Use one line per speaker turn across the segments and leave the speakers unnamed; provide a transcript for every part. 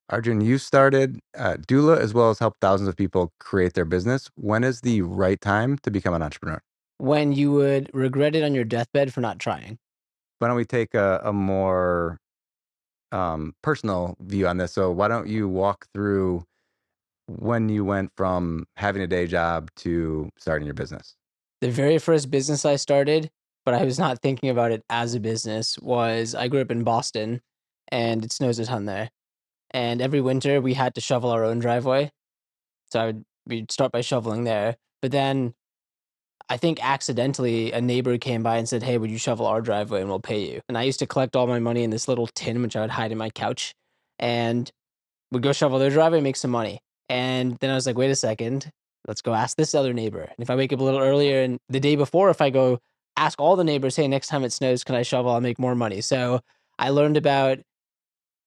Arjun, you started doula as well as helped thousands of people create their business. When is the right time to become an entrepreneur?
When you would regret it on your deathbed for not trying.
Why don't we take a more personal view on this? So why don't you walk through when you went from having a day job to starting your business?
The very first business I started, but I was not thinking about it as a business, was I grew up in Boston and it snows a ton there. And every winter we had to shovel our own driveway. So we'd start by shoveling there. But then I think accidentally a neighbor came by and said, "Hey, would you shovel our driveway and we'll pay you?" And I used to collect all my money in this little tin, which I would hide in my couch. And would go shovel their driveway, make some money. And then I was like, wait a second, let's go ask this other neighbor. And if I wake up a little earlier and the day before, if I go ask all the neighbors, hey, next time it snows, can I shovel? I'll make more money. So I learned about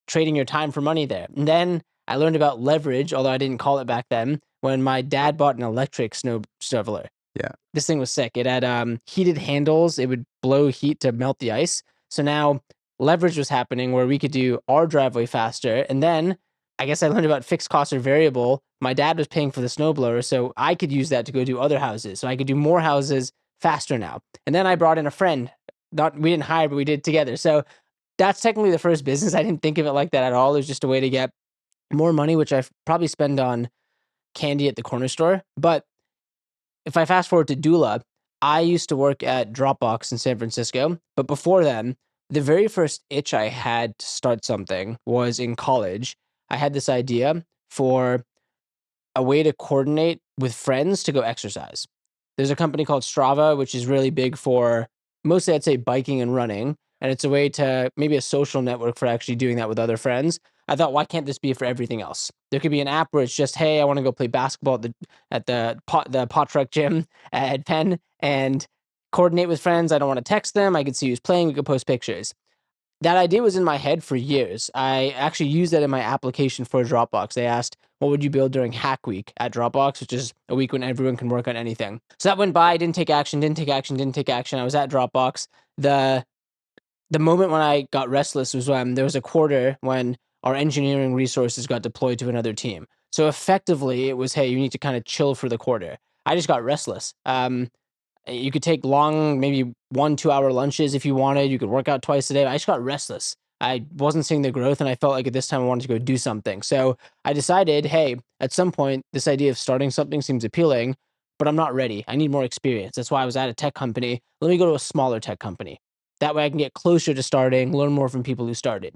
trading your time for money there. And then I learned about leverage, although I didn't call it back then, when my dad bought an electric snow shoveler.
Yeah.
This thing was sick. It had heated handles. It would blow heat to melt the ice. So now leverage was happening where we could do our driveway faster. And then I guess I learned about fixed costs or variable. My dad was paying for the snowblower, so I could use that to go do other houses. So I could do more houses faster now. And then I brought in a friend. Not we didn't hire, but we did together. So that's technically the first business. I didn't think of it like that at all. It was just a way to get more money, which I probably spend on candy at the corner store. But if I fast forward to doula, I used to work at Dropbox in San Francisco. But before then, the very first itch I had to start something was in college. I had this idea for a way to coordinate with friends to go exercise. There's a company called Strava, which is really big for mostly, I'd say, biking and running. And it's a way to maybe a social network for actually doing that with other friends. I thought, why can't this be for everything else? There could be an app where it's just, hey, I want to go play basketball at the pot truck gym at Penn and coordinate with friends. I don't want to text them. I could see who's playing. We could post pictures. That idea was in my head for years. I actually used that in my application for Dropbox. They asked, what would you build during Hack Week at Dropbox, which is a week when everyone can work on anything. So that went by, didn't take action, didn't take action, didn't take action. I was at Dropbox. The the moment when I got restless was when there was a quarter when our engineering resources got deployed to another team. So effectively, it was, hey, you need to kind of chill for the quarter. I just got restless. You could take long, maybe 1-2 hour lunches if you wanted. You could work out twice a day. I just got restless. I wasn't seeing the growth, and I felt like at this time I wanted to go do something. So I decided, hey, at some point, this idea of starting something seems appealing, but I'm not ready. I need more experience. That's why I was at a tech company. Let me go to a smaller tech company. That way I can get closer to starting, learn more from people who started.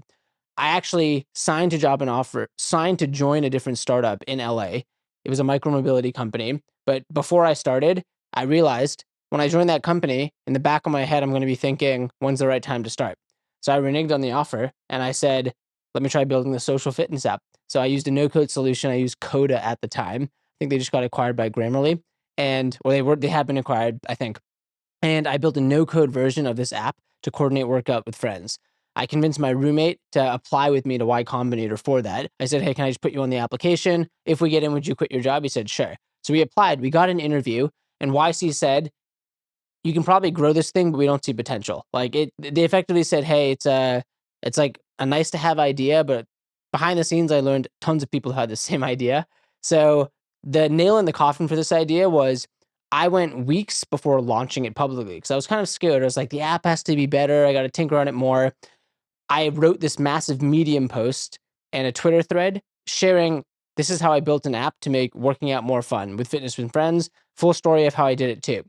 I actually signed to join a different startup in LA. It was a micromobility company. But before I started, I realized when I joined that company, in the back of my head, I'm going to be thinking, when's the right time to start? So I reneged on the offer and I said, let me try building the social fitness app. So I used a no code solution. I used Coda at the time. I think they just got acquired by Grammarly they had been acquired, I think. And I built a no code version of this app to coordinate workout with friends. I convinced my roommate to apply with me to Y Combinator for that. I said, hey, can I just put you on the application? If we get in, would you quit your job? He said, sure. So we applied, we got an interview, and YC said, you can probably grow this thing, but we don't see potential. They effectively said, hey, it's like a nice to have idea, but behind the scenes, I learned tons of people had the same idea. So the nail in the coffin for this idea was I went weeks before launching it publicly because I was kind of scared. I was like, the app has to be better. I got to tinker on it more. I wrote this massive Medium post and a Twitter thread sharing this is how I built an app to make working out more fun with fitness with friends. Full story of how I did it too.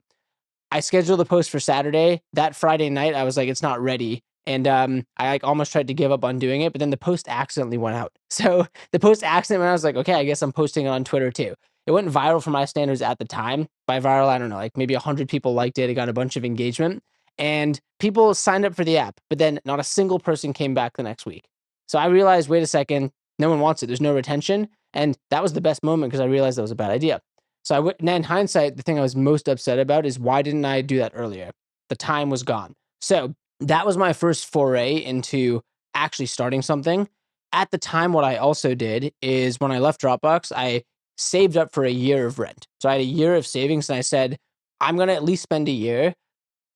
I scheduled the post for Saturday. That Friday night, I was like, it's not ready. And I like almost tried to give up on doing it, but then the post accidentally went out. So the post accident went out, I was like, okay, I guess I'm posting it on Twitter too. It went viral for my standards at the time. By viral, I don't know, like maybe 100 people liked it. It got a bunch of engagement and people signed up for the app, but then not a single person came back the next week. So I realized, wait a second, no one wants it. There's no retention. And that was the best moment because I realized that was a bad idea. So now in hindsight, the thing I was most upset about is why didn't I do that earlier? The time was gone. So that was my first foray into actually starting something. At the time, what I also did is when I left Dropbox, I saved up for a year of rent. So I had a year of savings and I said, I'm going to at least spend a year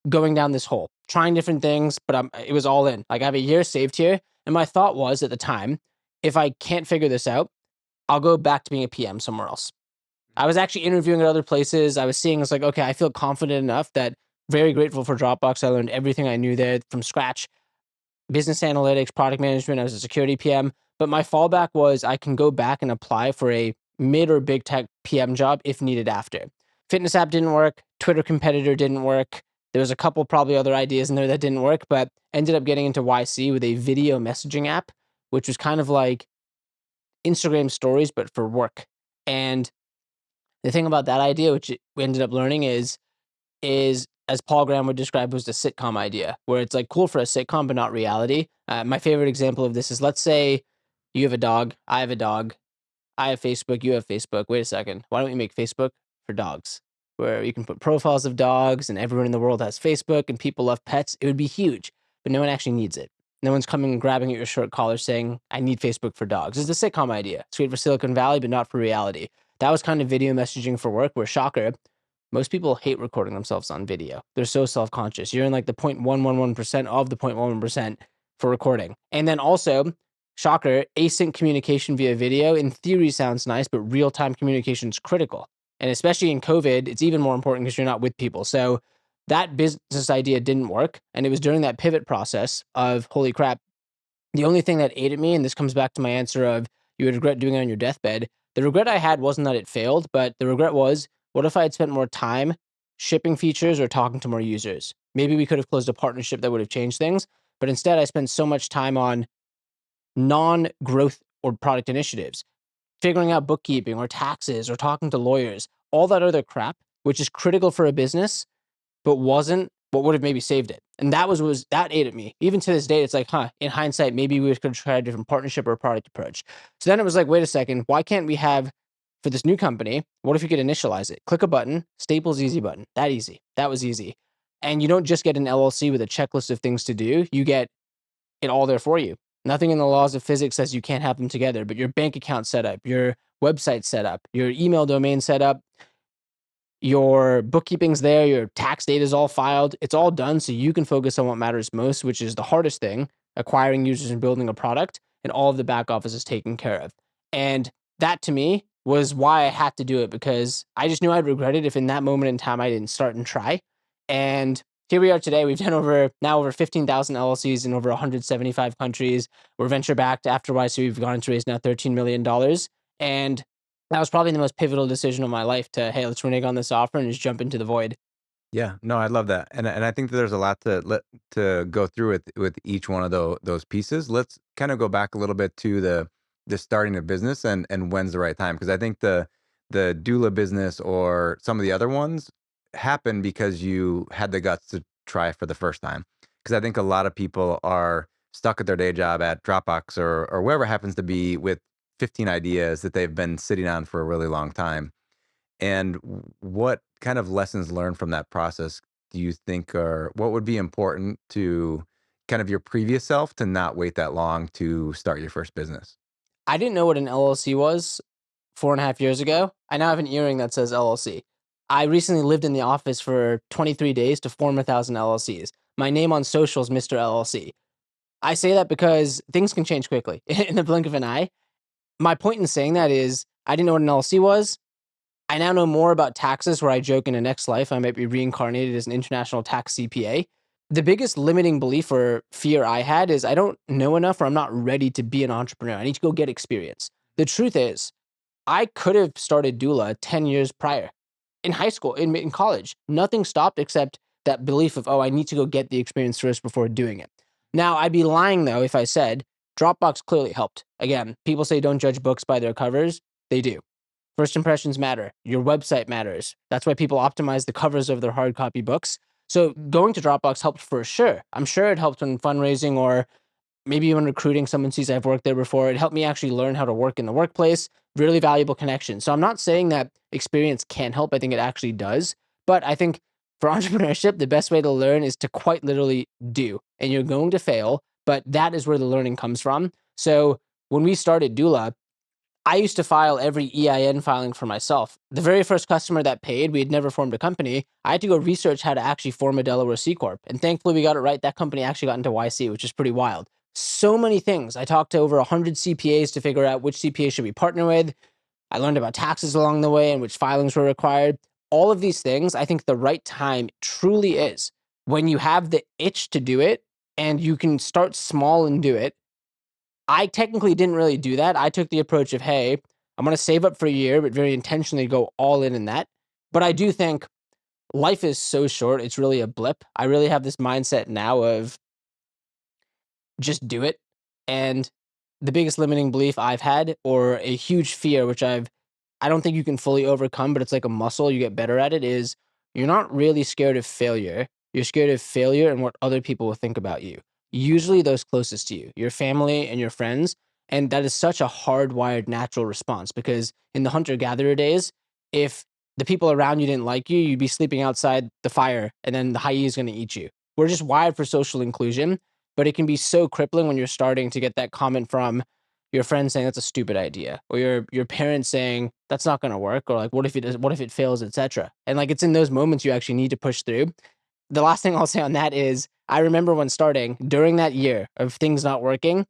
going down this hole, trying different things, but it was all in. Like I have a year saved here. And my thought was at the time, if I can't figure this out, I'll go back to being a PM somewhere else. I was actually interviewing at other places. I was seeing, it's like, okay, I feel confident enough that very grateful for Dropbox. I learned everything I knew there from scratch. Business analytics, product management. I was a security PM. But my fallback was I can go back and apply for a mid or big tech PM job if needed after. Fitness app didn't work. Twitter competitor didn't work. There was a couple probably other ideas in there that didn't work, but ended up getting into YC with a video messaging app, which was kind of like Instagram stories, but for work. And the thing about that idea, which we ended up learning is as Paul Graham would describe, was the sitcom idea, where it's like cool for a sitcom, but not reality. My favorite example of this is, let's say you have a dog, I have a dog, I have Facebook, you have Facebook. Wait a second. Why don't we make Facebook for dogs? Where you can put profiles of dogs and everyone in the world has Facebook and people love pets. It would be huge, but no one actually needs it. No one's coming and grabbing at your short collar saying, I need Facebook for dogs. It's a sitcom idea. It's great for Silicon Valley, but not for reality. That was kind of video messaging for work, where shocker, most people hate recording themselves on video. They're so self-conscious. You're in like the 0.111% of the 0.11% for recording. And then also, shocker, async communication via video in theory sounds nice, but real-time communication is critical. And especially in COVID, it's even more important because you're not with people. So that business idea didn't work. And it was during that pivot process of, holy crap, the only thing that ate at me, and this comes back to my answer of you would regret doing it on your deathbed. The regret I had wasn't that it failed, but the regret was, what if I had spent more time shipping features or talking to more users? Maybe we could have closed a partnership that would have changed things. But instead, I spent so much time on non-growth or product initiatives, figuring out bookkeeping or taxes or talking to lawyers, all that other crap, which is critical for a business, but wasn't what would have maybe saved it. And that that ate at me. Even to this day, it's like, in hindsight, maybe we could try a different partnership or product approach. So then it was like, wait a second, why can't we have, for this new company, what if you could initialize it? Click a button, Staples easy button. That easy. That was easy. And you don't just get an LLC with a checklist of things to do. You get it all there for you. Nothing in the laws of physics says you can't have them together, but your bank account set up, your website set up, your email domain set up, your bookkeeping's there, your tax data is all filed. It's all done so you can focus on what matters most, which is the hardest thing, acquiring users and building a product, and all of the back office is taken care of. And that to me was why I had to do it, because I just knew I'd regret it if in that moment in time I didn't start and try. And here we are today. We've done over 15,000 LLCs in over 175 countries. We're venture backed after YC. We've gone to raise now $13 million. And that was probably the most pivotal decision of my life to, hey, let's renege on this offer and just jump into the void.
Yeah, no, I love that, and I think that there's a lot to go through with each one of those pieces. Let's kind of go back a little bit to the starting a business and when's the right time, because I think the doula business or some of the other ones happen because you had the guts to try for the first time. Because I think a lot of people are stuck at their day job at Dropbox or wherever it happens to be with 15 ideas that they've been sitting on for a really long time. And what kind of lessons learned from that process do you think are what would be important to kind of your previous self to not wait that long to start your first business?
I didn't know what an LLC was 4.5 years ago. I now have an earring that says LLC. I recently lived in the office for 23 days to form 1,000 LLCs. My name on social is Mr. LLC. I say that because things can change quickly in the blink of an eye. My point in saying that is I didn't know what an LLC was. I now know more about taxes, where I joke in a next life I might be reincarnated as an international tax CPA. The biggest limiting belief or fear I had is I don't know enough, or I'm not ready to be an entrepreneur. I need to go get experience. The truth is, I could have started doula 10 years prior in high school, in college. Nothing stopped except that belief of, oh, I need to go get the experience first before doing it. Now, I'd be lying, though, if I said Dropbox clearly helped. Again, people say don't judge books by their covers. They do. First impressions matter. Your website matters. That's why people optimize the covers of their hard copy books. So going to Dropbox helped for sure. I'm sure it helped when fundraising, or maybe when recruiting, someone sees I've worked there before. It helped me actually learn how to work in the workplace. Really valuable connection. So I'm not saying that experience can help. I think it actually does. But I think for entrepreneurship, the best way to learn is to quite literally do. And you're going to fail, but that is where the learning comes from. So when we started Doula, I used to file every EIN filing for myself. The very first customer that paid, we had never formed a company. I had to go research how to actually form a Delaware C Corp. And thankfully we got it right. That company actually got into YC, which is pretty wild. so many things. I talked to over 100 CPAs to figure out which CPA should we partner with. I learned about taxes along the way and which filings were required. All of these things, I think the right time truly is when you have the itch to do it and you can start small and do it. I technically didn't really do that. I took the approach of, hey, I'm going to save up for a year, but very intentionally go all in that. But I do think life is so short. It's really a blip. I really have this mindset now of just do it. And the biggest limiting belief I've had, or a huge fear, which I don't think you can fully overcome, but it's like a muscle, you get better at it, is you're not really scared of failure. You're scared of failure and what other people will think about you. Usually those closest to you, your family and your friends. And that is such a hardwired natural response because in the hunter gatherer days, if the people around you didn't like you, you'd be sleeping outside the fire and then the hyena is going to eat you. We're just wired for social inclusion, but it can be so crippling when you're starting to get that comment from your friend saying that's a stupid idea, or your parents saying that's not going to work, or like what if it fails, etc. And like it's in those moments you actually need to push through. The last thing I'll say on that is I remember when starting during that year of things not working,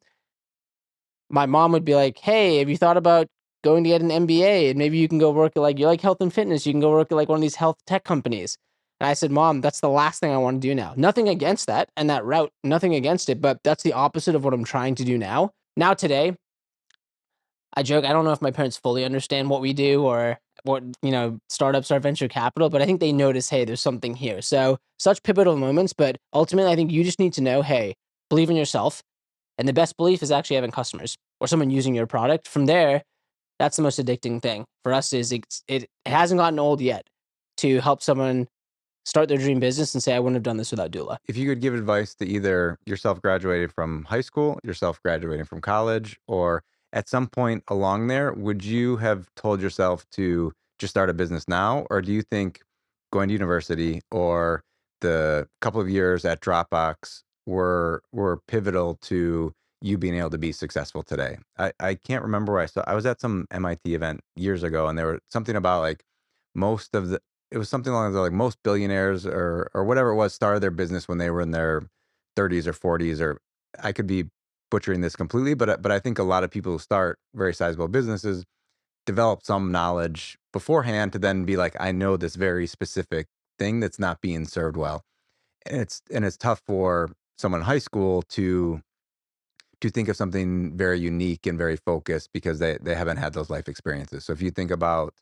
my mom would be like, "Hey, have you thought about going to get an MBA and maybe you can go work at like you like health and fitness, you can go work at like one of these health tech companies." And I said, "Mom, that's the last thing I want to do now. Nothing against that and that route, nothing against it, but that's the opposite of what I'm trying to do now." Now today, I joke, I don't know if my parents fully understand what we do or what, startups are venture capital, but I think they notice, hey, there's something here. So such pivotal moments, but ultimately I think you just need to know, hey, believe in yourself. And the best belief is actually having customers or someone using your product. From there, that's the most addicting thing for us is it hasn't gotten old yet to help someone start their dream business and say, I wouldn't have done this without doula.
If you could give advice to either yourself graduating from high school, yourself graduating from college, or at some point along there, would you have told yourself to just start a business now? Or do you think going to university or the couple of years at Dropbox were pivotal to you being able to be successful today? I can't remember where I was at some MIT event years ago, and there was something about like most of the it was something along the like most billionaires or whatever it was started their business when they were in their 30s or 40s, or I could be butchering this completely, but I think a lot of people who start very sizable businesses develop some knowledge beforehand to then be like, I know this very specific thing that's not being served well. And it's tough for someone in high school to think of something very unique and very focused because they haven't had those life experiences. So if you think about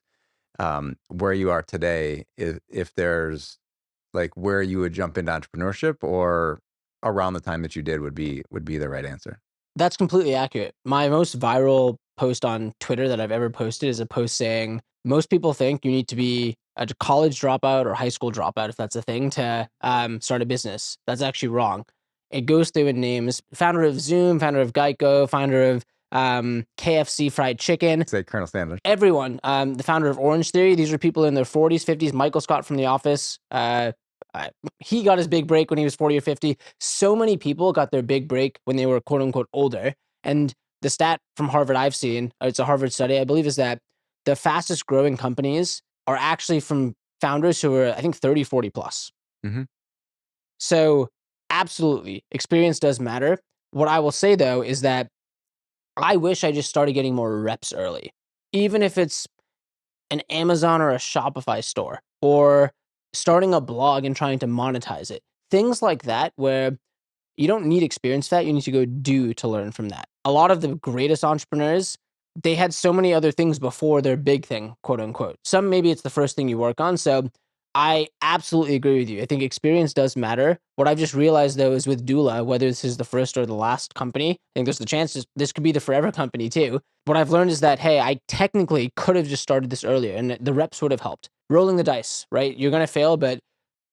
where you are today, if there's like where you would jump into entrepreneurship or around the time that you did would be the right answer.
That's completely accurate. My most viral post on Twitter that I've ever posted is a post saying most people think you need to be a college dropout or high school dropout, if that's a thing, to start a business. That's actually wrong. It goes through and names founder of Zoom, founder of Geico, founder of KFC fried chicken,
Say Colonel Sanders.
everyone, the founder of Orange Theory. These are people in their 40s, 50s. Michael Scott from The Office. He got his big break when he was 40 or 50. So many people got their big break when they were quote unquote older. And the stat from Harvard I've seen, it's a Harvard study, I believe, is that the fastest growing companies are actually from founders who are, I think, 30, 40 plus.
Hmm.
So absolutely, experience does matter. What I will say though is that I wish I just started getting more reps early. Even if it's an Amazon or a Shopify store or starting a blog and trying to monetize it. Things like that where you don't need experience for that, you need to go do to learn from that. A lot of the greatest entrepreneurs, they had so many other things before their big thing, quote unquote. Some maybe it's the first thing you work on. So I absolutely agree with you. I think experience does matter. What I've just realized though is with Doula, whether this is the first or the last company, I think there's the chances this could be the forever company too. What I've learned is that, hey, I technically could have just started this earlier and the reps would have helped. Rolling the dice, right? You're going to fail, but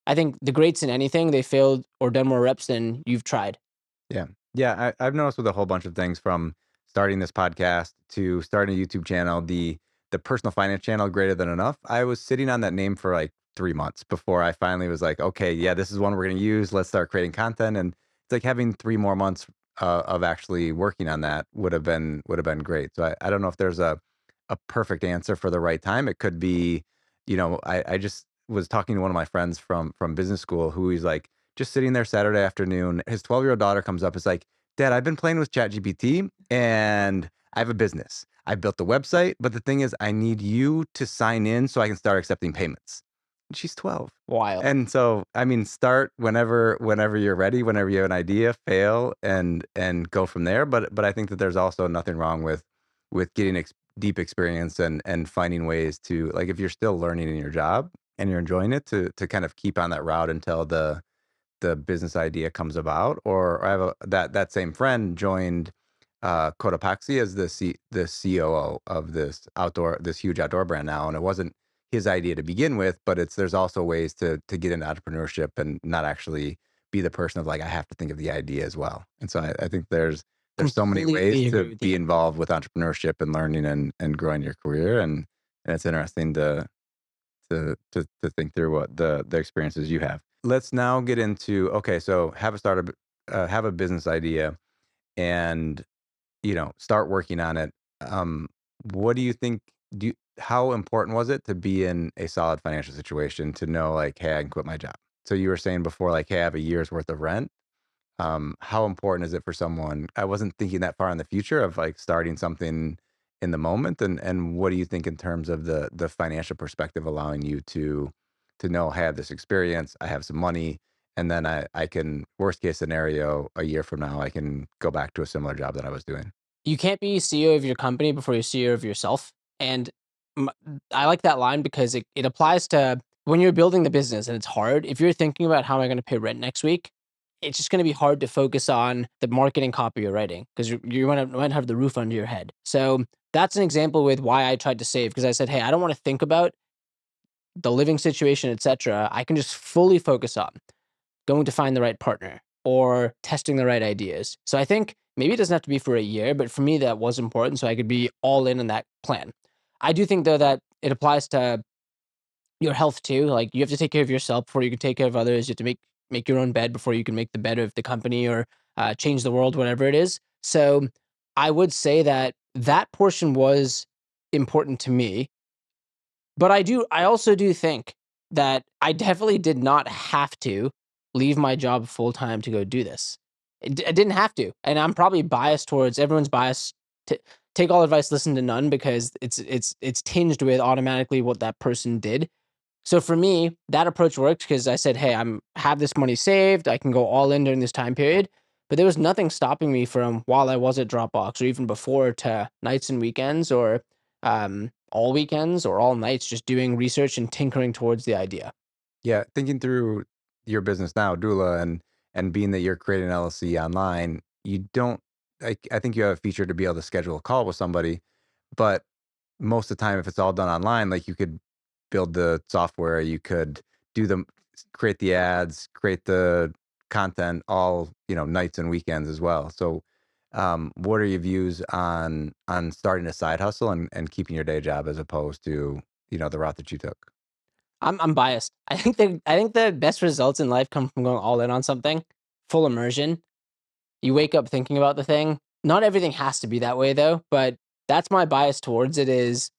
I think the greats in anything, they failed or done more reps than you've tried.
Yeah. Yeah. I've noticed with a whole bunch of things from starting this podcast to starting a YouTube channel, the personal finance channel Greater Than Enough. I was sitting on that name for like 3 months before I finally was like, okay, yeah, this is one we're going to use. Let's start creating content. And it's like having 3 more months of actually working on that would have been great. So I don't know if there's a perfect answer for the right time. It could be, I just was talking to one of my friends from business school who he's like, just sitting there Saturday afternoon. His 12-year-old daughter comes up. Is like, Dad, I've been playing with ChatGPT and I have a business. I built the website, but the thing is, I need you to sign in so I can start accepting payments. And she's 12.
Wild.
And so, I mean, start whenever you're ready, whenever you have an idea, fail and go from there. But I think that there's also nothing wrong with getting deep experience and finding ways to, like, if you're still learning in your job and you're enjoying it, to kind of keep on that route until the business idea comes about. Or I have that same friend joined Cotopaxi as the COO of this huge outdoor brand now, and it wasn't his idea to begin with, but there's also ways to get into entrepreneurship and not actually be the person of like, I have to think of the idea as well. And so I think there's so many ways
Completely agree
to
with
be
you.
involved with entrepreneurship and learning and growing your career, and it's interesting to think through what the experiences you have. Let's now get into, okay, so have a startup, have a business idea, and start working on it. Um, what do you think? How important was it to be in a solid financial situation to know, like, hey, I can quit my job? So you were saying before, like, hey, I have a year's worth of rent. How important is it for someone? I wasn't thinking that far in the future of like starting something in the moment, and what do you think in terms of the financial perspective, allowing you to know, hey, I have this experience, I have some money, and then I can, worst case scenario, a year from now, I can go back to a similar job that I was doing.
You can't be CEO of your company before you're CEO of yourself. And m- I like that line because it applies to when you're building the business and it's hard. If you're thinking about how am I going to pay rent next week, it's just going to be hard to focus on the marketing copy you're writing because you want to have the roof under your head. So that's an example with why I tried to save because I said, hey, I don't want to think about the living situation, etc. I can just fully focus on going to find the right partner or testing the right ideas. So I think maybe it doesn't have to be for a year, but for me that was important so I could be all in on that plan. I do think though that it applies to your health too. Like you have to take care of yourself before you can take care of others. You have to make your own bed before you can make the bed of the company or change the world, whatever it is. So I would say that that portion was important to me, but I also do think that I definitely did not have to leave my job full time to go do this. I didn't have to, and I'm probably biased towards everyone's biased to take all advice, listen to none, because it's tinged with automatically what that person did. So for me, that approach worked because I said, "Hey, I'm have this money saved. I can go all in during this time period." But there was nothing stopping me from while I was at Dropbox or even before to nights and weekends or all weekends or all nights just doing research and tinkering towards the idea.
Yeah, thinking through your business now, doula, and being that you're creating an LLC online, you don't, I think you have a feature to be able to schedule a call with somebody, but most of the time, if it's all done online, like, you could build the software, you could do the create the ads, create the content, all, nights and weekends as well. So, what are your views on starting a side hustle and keeping your day job as opposed to, the route that you took?
I'm biased. I think the best results in life come from going all in on something, full immersion. You wake up thinking about the thing. Not everything has to be that way though, but that's my bias towards it is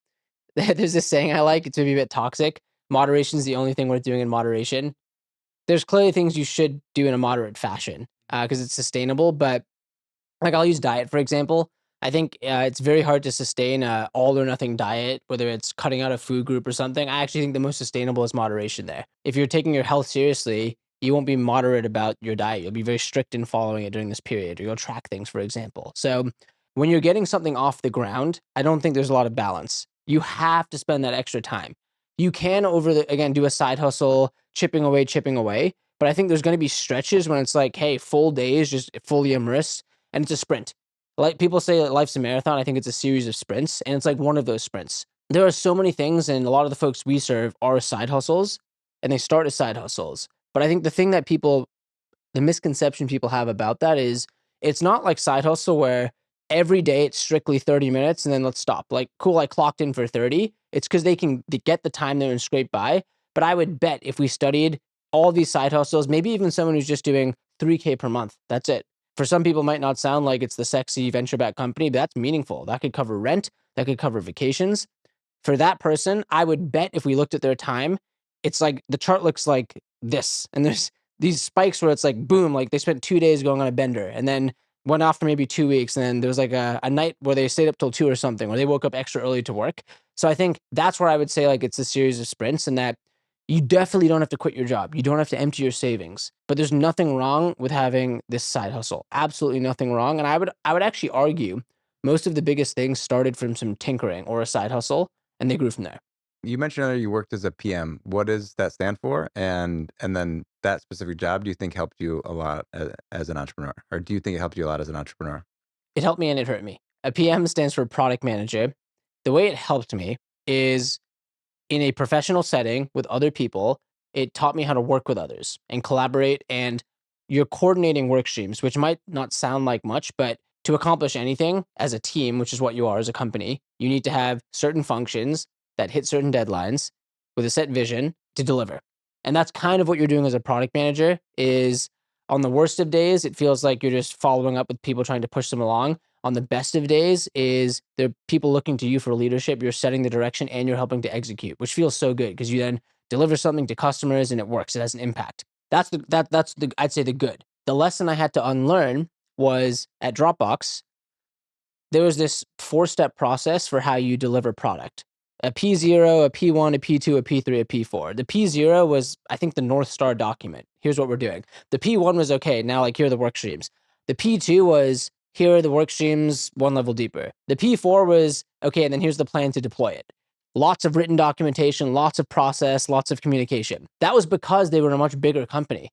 there's this saying I like, it's maybe a bit toxic. Moderation is the only thing worth doing in moderation. There's clearly things you should do in a moderate fashion because it's sustainable. But like I'll use diet for example. I think it's very hard to sustain a all or nothing diet, whether it's cutting out a food group or something. I actually think the most sustainable is moderation there. If you're taking your health seriously, you won't be moderate about your diet. You'll be very strict in following it during this period, or you'll track things, for example. So when you're getting something off the ground, I don't think there's a lot of balance. You have to spend that extra time. You can again do a side hustle, chipping away. But I think there's going to be stretches when it's like, hey, full days, just fully immersed, and it's a sprint. Like people say that life's a marathon. I think it's a series of sprints, and it's like one of those sprints. There are so many things, and a lot of the folks we serve are side hustles, and they start as side hustles. But I think the misconception people have about that is it's not like side hustle where every day it's strictly 30 minutes and then let's stop. Like, cool, I clocked in for 30. It's because they get the time there and scrape by. But I would bet if we studied all these side hustles, maybe even someone who's just doing 3K per month, that's it. For some people, it might not sound like it's the sexy venture back company, but that's meaningful. That could cover rent, that could cover vacations. For that person, I would bet if we looked at their time, it's like the chart looks like this. And there's these spikes where it's like boom, like they spent 2 days going on a bender, and then went off for maybe 2 weeks, and then there was like a night where they stayed up till 2 or something, or they woke up extra early to work. So I think that's where I would say like it's a series of sprints, and that you definitely don't have to quit your job. You don't have to empty your savings, but there's nothing wrong with having this side hustle. Absolutely nothing wrong. And I would actually argue most of the biggest things started from some tinkering or a side hustle, and they grew from there.
You mentioned earlier you worked as a PM. What does that stand for? And then that specific job, do you think helped you a lot as an entrepreneur, or do you think it helped you a lot as an entrepreneur?
It helped me and it hurt me. A PM stands for product manager. The way it helped me is in a professional setting with other people, it taught me how to work with others and collaborate. And you're coordinating work streams, which might not sound like much, but to accomplish anything as a team, which is what you are as a company, you need to have certain functions that hit certain deadlines with a set vision to deliver. And that's kind of what you're doing as a product manager is on the worst of days, it feels like you're just following up with people trying to push them along. On the best of days is there are people looking to you for leadership. You're setting the direction and you're helping to execute, which feels so good because you then deliver something to customers and it works. It has an impact. That's the I'd say the good. The lesson I had to unlearn was at Dropbox, there was this 4-step process for how you deliver product. A P0, a P1, a P2, a P3, a P4. The P0 was, I think, the North Star document. Here's what we're doing. The P1 was okay. Now, like, here are the work streams. The P2 was, here are the work streams one level deeper. The P4 was, okay, and then here's the plan to deploy it. Lots of written documentation, lots of process, lots of communication. That was because they were a much bigger company.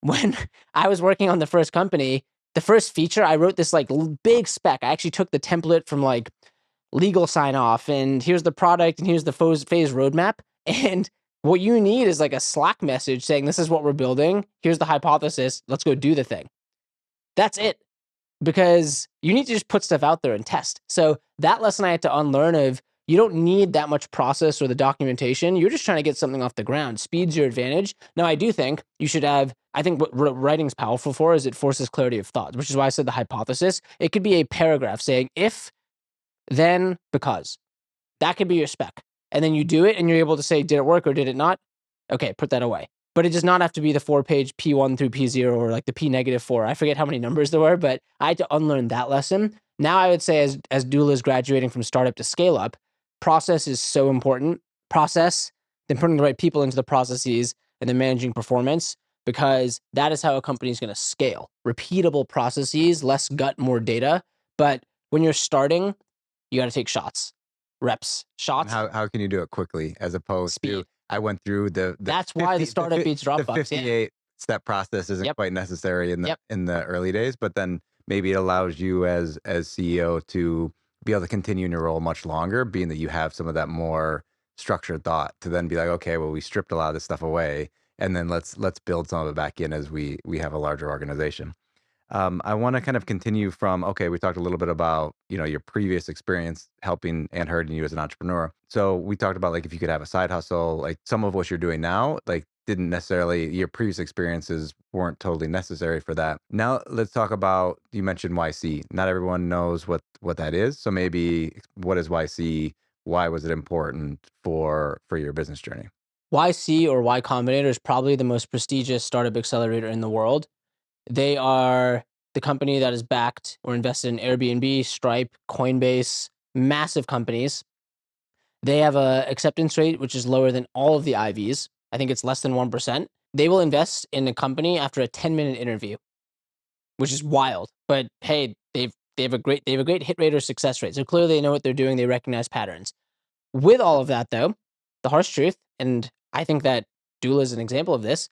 When I was working on the first company, the first feature, I wrote this like big spec. I actually took the template from like legal sign off, and here's the product, and here's the phase roadmap. And what you need is like a Slack message saying, this is what we're building. Here's the hypothesis. Let's go do the thing. That's it. Because you need to just put stuff out there and test. So that lesson I had to unlearn of you don't need that much process or the documentation. You're just trying to get something off the ground. Speed's your advantage. Now, I do think you should have, I think what writing's powerful for is it forces clarity of thought, which is why I said the hypothesis. It could be a paragraph saying if, then, because. That could be your spec. And then you do it and you're able to say, did it work or did it not? Okay, put that away. But it does not have to be the 4-page P1 through P0 or like the P-4. I forget how many numbers there were, but I had to unlearn that lesson. Now I would say as Dula is graduating from startup to scale up, process is so important. Process, then putting the right people into the processes and then managing performance, because that is how a company is going to scale. Repeatable processes, less gut, more data. But when you're starting, you got to take shots, reps,
And
shots,
how can you do it quickly as opposed to
speed.
I went through the
That's why the
50
startup beats
the
Dropbox. Yeah.
58 step process isn't
Yep.
quite necessary
Yep.
in the early days, but then maybe it allows you as CEO to be able to continue in your role much longer, being that you have some of that more structured thought to then be like, okay, well, we stripped a lot of this stuff away, and then let's build some of it back in as we have a larger organization. I want to kind of continue from, okay, we talked a little bit about, your previous experience helping and hurting you as an entrepreneur. So we talked about like if you could have a side hustle, like some of what you're doing now, like didn't necessarily, your previous experiences weren't totally necessary for that. Now let's talk about, you mentioned YC. Not everyone knows what that is. So maybe what is YC? Why was it important for your business journey?
YC or Y Combinator is probably the most prestigious startup accelerator in the world. They are the company that is backed or invested in Airbnb, Stripe, Coinbase, massive companies. They have a acceptance rate which is lower than all of the IVs. I think it's less than 1%. They will invest in a company after a 10-minute interview, which is wild. But hey, they have a great hit rate or success rate. So clearly they know what they're doing. They recognize patterns. With all of that though, the harsh truth, and I think that Dula is an example of this,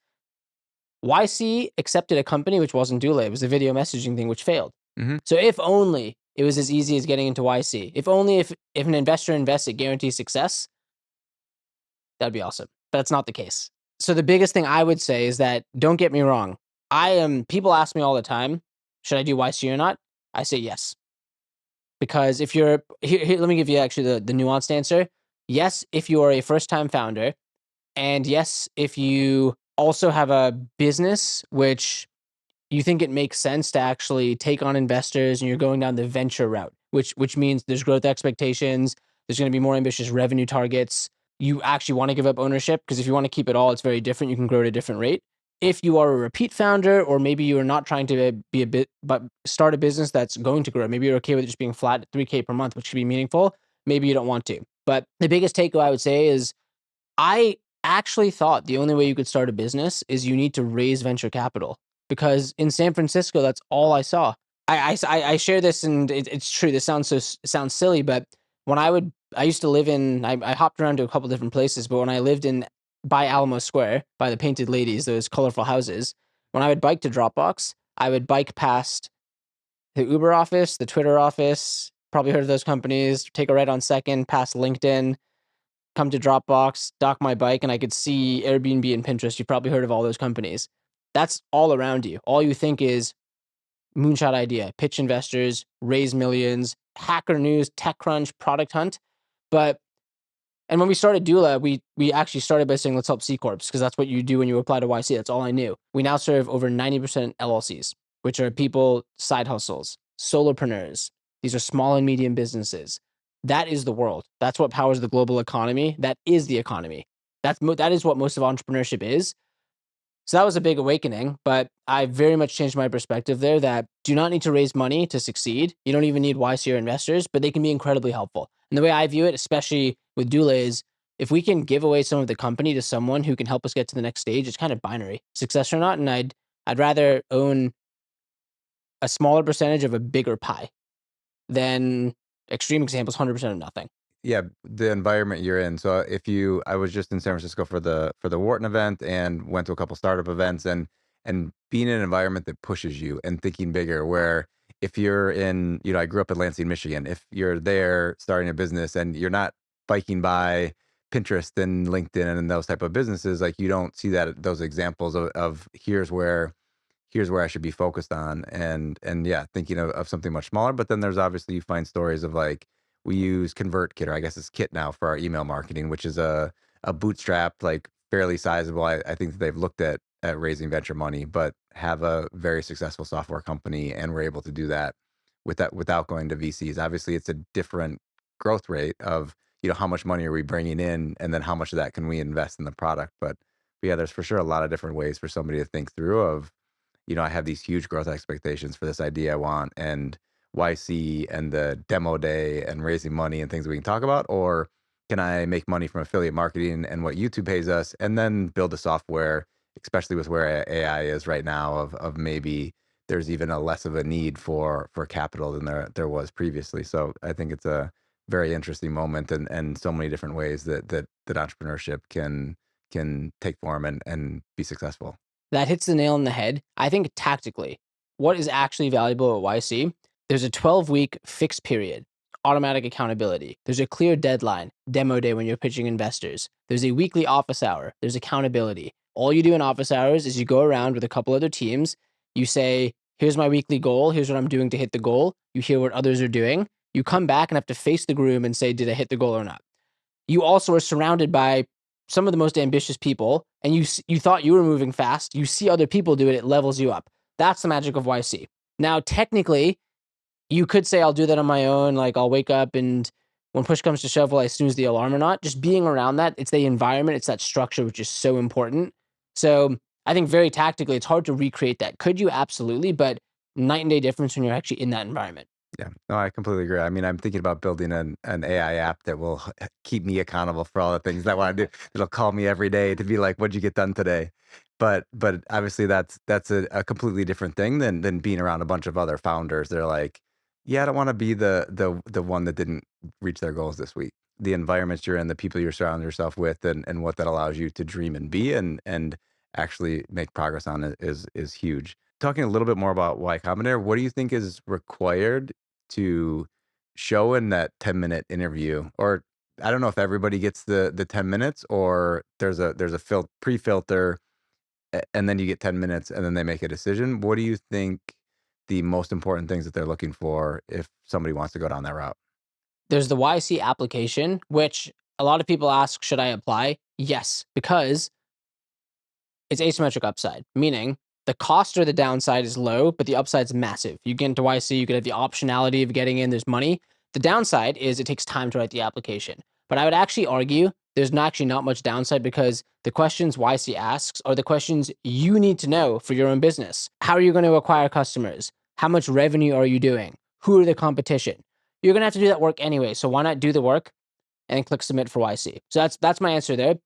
YC accepted a company which wasn't Dula. It was a video messaging thing which failed.
Hmm.
So if only it was as easy as getting into YC. If only if an investor invests, it guarantees success, that'd be awesome. But that's not the case. So the biggest thing I would say is that don't get me wrong. People ask me all the time, should I do YC or not? I say yes. Because if you're here, let me give you actually the nuanced answer. Yes, if you are a first-time founder, and yes, if you also have a business which you think it makes sense to actually take on investors and you're going down the venture route, which means there's growth expectations, there's going to be more ambitious revenue targets. You actually want to give up ownership because if you want to keep it all, it's very different. You can grow at a different rate. If you are a repeat founder, or maybe you are not trying to be a bit, but start a business that's going to grow, maybe you're okay with just being flat at 3K per month, which should be meaningful. Maybe you don't want to. But the biggest takeaway I would say is I actually thought the only way you could start a business is you need to raise venture capital, because in San Francisco, that's all I saw. I share this, and it's true. This sounds silly, but I used to live in, I hopped around to a couple different places, but when I lived in by Alamo Square, by the painted ladies, those colorful houses, when I would bike to Dropbox, I would bike past the Uber office, the Twitter office, probably heard of those companies, take a right on Second, past LinkedIn, come to Dropbox, dock my bike, and I could see Airbnb and Pinterest. You've probably heard of all those companies. That's all around you. All you think is moonshot idea, pitch investors, raise millions, hacker news, TechCrunch, product hunt. But and when we started Doula, we actually started by saying let's help C corps, because that's what you do when you apply to YC. That's all I knew. We now serve over 90% LLCs, which are people side hustles, solopreneurs. These are small and medium businesses. That is the world. That's what powers the global economy. That is the economy. That is what most of entrepreneurship is. So that was a big awakening, but I very much changed my perspective there, that do not need to raise money to succeed. You don't even need YC or investors, but they can be incredibly helpful. And the way I view it, especially with Doula, is if we can give away some of the company to someone who can help us get to the next stage, it's kind of binary, success or not. And I'd rather own a smaller percentage of a bigger pie than extreme examples, 100% of nothing.
Yeah, the environment you're in. So I was just in San Francisco for the Wharton event and went to a couple startup events, and being in an environment that pushes you and thinking bigger, where if you're in, I grew up in Lansing, Michigan. If you're there starting a business and you're not biking by Pinterest and LinkedIn and those type of businesses, like you don't see those examples of here's where I should be focused on, and yeah, thinking of something much smaller. But then there's obviously, you find stories of like, we use ConvertKit, or I guess it's Kit now, for our email marketing, which is a bootstrap, like fairly sizable. I think that they've looked at raising venture money, but have a very successful software company, and we're able to do that without going to VCs. Obviously, it's a different growth rate of, how much money are we bringing in, and then how much of that can we invest in the product. But yeah, there's for sure a lot of different ways for somebody to think through of, I have these huge growth expectations for this idea I want, and YC and the demo day and raising money and things that we can talk about, or can I make money from affiliate marketing and what YouTube pays us, and then build a software, especially with where AI is right now, of maybe there's even a less of a need for capital than there was previously. So I think it's a very interesting moment, and so many different ways that entrepreneurship can take form and be successful.
That hits the nail on the head. I think tactically, what is actually valuable at YC, there's a 12-week fixed period, automatic accountability. There's a clear deadline, demo day when you're pitching investors. There's a weekly office hour. There's accountability. All you do in office hours is you go around with a couple other teams. You say, here's my weekly goal. Here's what I'm doing to hit the goal. You hear what others are doing. You come back and have to face the groom and say, did I hit the goal or not? You also are surrounded by some of the most ambitious people, and you thought you were moving fast. You see other people do it, it levels you up. That's the magic of YC. Now, technically, you could say I'll do that on my own. Like, I'll wake up, and when push comes to shove, will I snooze the alarm or not? Just being around that, it's the environment, it's that structure, which is so important. So I think very tactically, it's hard to recreate that. Could you? Absolutely, but night and day difference when you're actually in that environment.
Yeah, no, I completely agree. I mean, I'm thinking about building an AI app that will keep me accountable for all the things that I want to do. It'll call me every day to be like, "What'd you get done today?" But obviously, that's a completely different thing than being around a bunch of other founders. They're like, "Yeah, I don't want to be the one that didn't reach their goals this week." The environments you're in, the people you're surrounding yourself with, and what that allows you to dream and be, and actually make progress on it is huge. Talking a little bit more about Y Combinator, what do you think is required to show in that 10-minute interview? Or I don't know if everybody gets the 10 minutes, or there's a pre-filter, and then you get 10 minutes and then they make a decision. What do you think the most important things that they're looking for if somebody wants to go down that route?
There's the YC application, which a lot of people ask, should I apply? Yes, because it's asymmetric upside, meaning the cost or the downside is low, but the upside's massive. You get into YC, you could have the optionality of getting in, there's money. The downside is it takes time to write the application. But I would actually argue there's not actually not much downside because the questions YC asks are the questions you need to know for your own business. How are you going to acquire customers? How much revenue are you doing? Who are the competition? You're going to have to do that work anyway. So why not do the work and click submit for YC? So that's my answer there.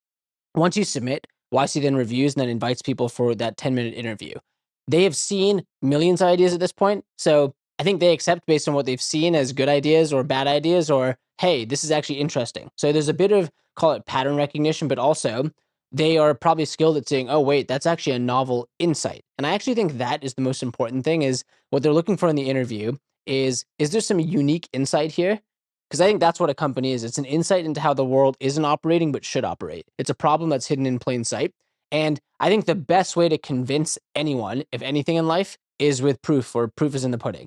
Once you submit, YC then reviews and then invites people for that 10-minute interview. They have seen millions of ideas at this point. So I think they accept based on what they've seen as good ideas or bad ideas, or hey, this is actually interesting. So there's a bit of, call it pattern recognition, but also they are probably skilled at saying, oh, wait, that's actually a novel insight. And I actually think that is the most important thing is what they're looking for in the interview is there some unique insight here? Because I think that's what a company is. It's an insight into how the world isn't operating, but should operate. It's a problem that's hidden in plain sight. And I think the best way to convince anyone of anything in life is with proof, or proof is in the pudding.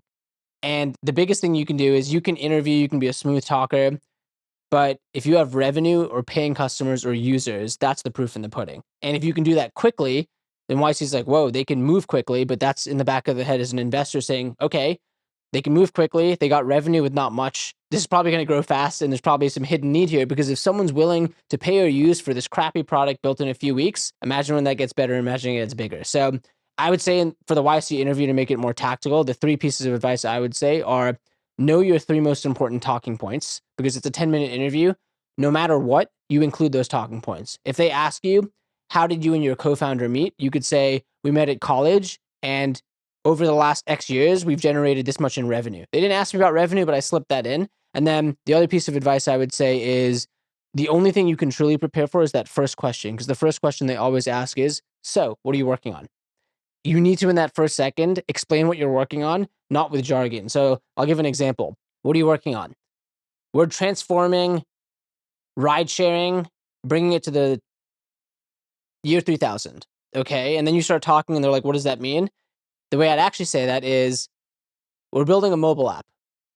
And the biggest thing you can do is you can interview, you can be a smooth talker, but if you have revenue or paying customers or users, that's the proof in the pudding. And if you can do that quickly, then YC's like, whoa, they can move quickly, but that's in the back of the head as an investor saying, okay, they can move quickly. They got revenue with not much. This is probably going to grow fast, and there's probably some hidden need here because if someone's willing to pay or use for this crappy product built in a few weeks, imagine when that gets better, imagine it gets bigger. So I would say for the YC interview to make it more tactical, the 3 pieces of advice I would say are know your 3 most important talking points because it's a 10-minute interview. No matter what, you include those talking points. If they ask you, how did you and your co-founder meet? You could say, we met at college and over the last X years, we've generated this much in revenue. They didn't ask me about revenue, but I slipped that in. And then the other piece of advice I would say is the only thing you can truly prepare for is that first question, because the first question they always ask is, so what are you working on? You need to, in that first second, explain what you're working on, not with jargon. So I'll give an example. What are you working on? We're transforming ride sharing, bringing it to the year 3000. Okay. And then you start talking and they're like, what does that mean? The way I'd actually say that is we're building a mobile app.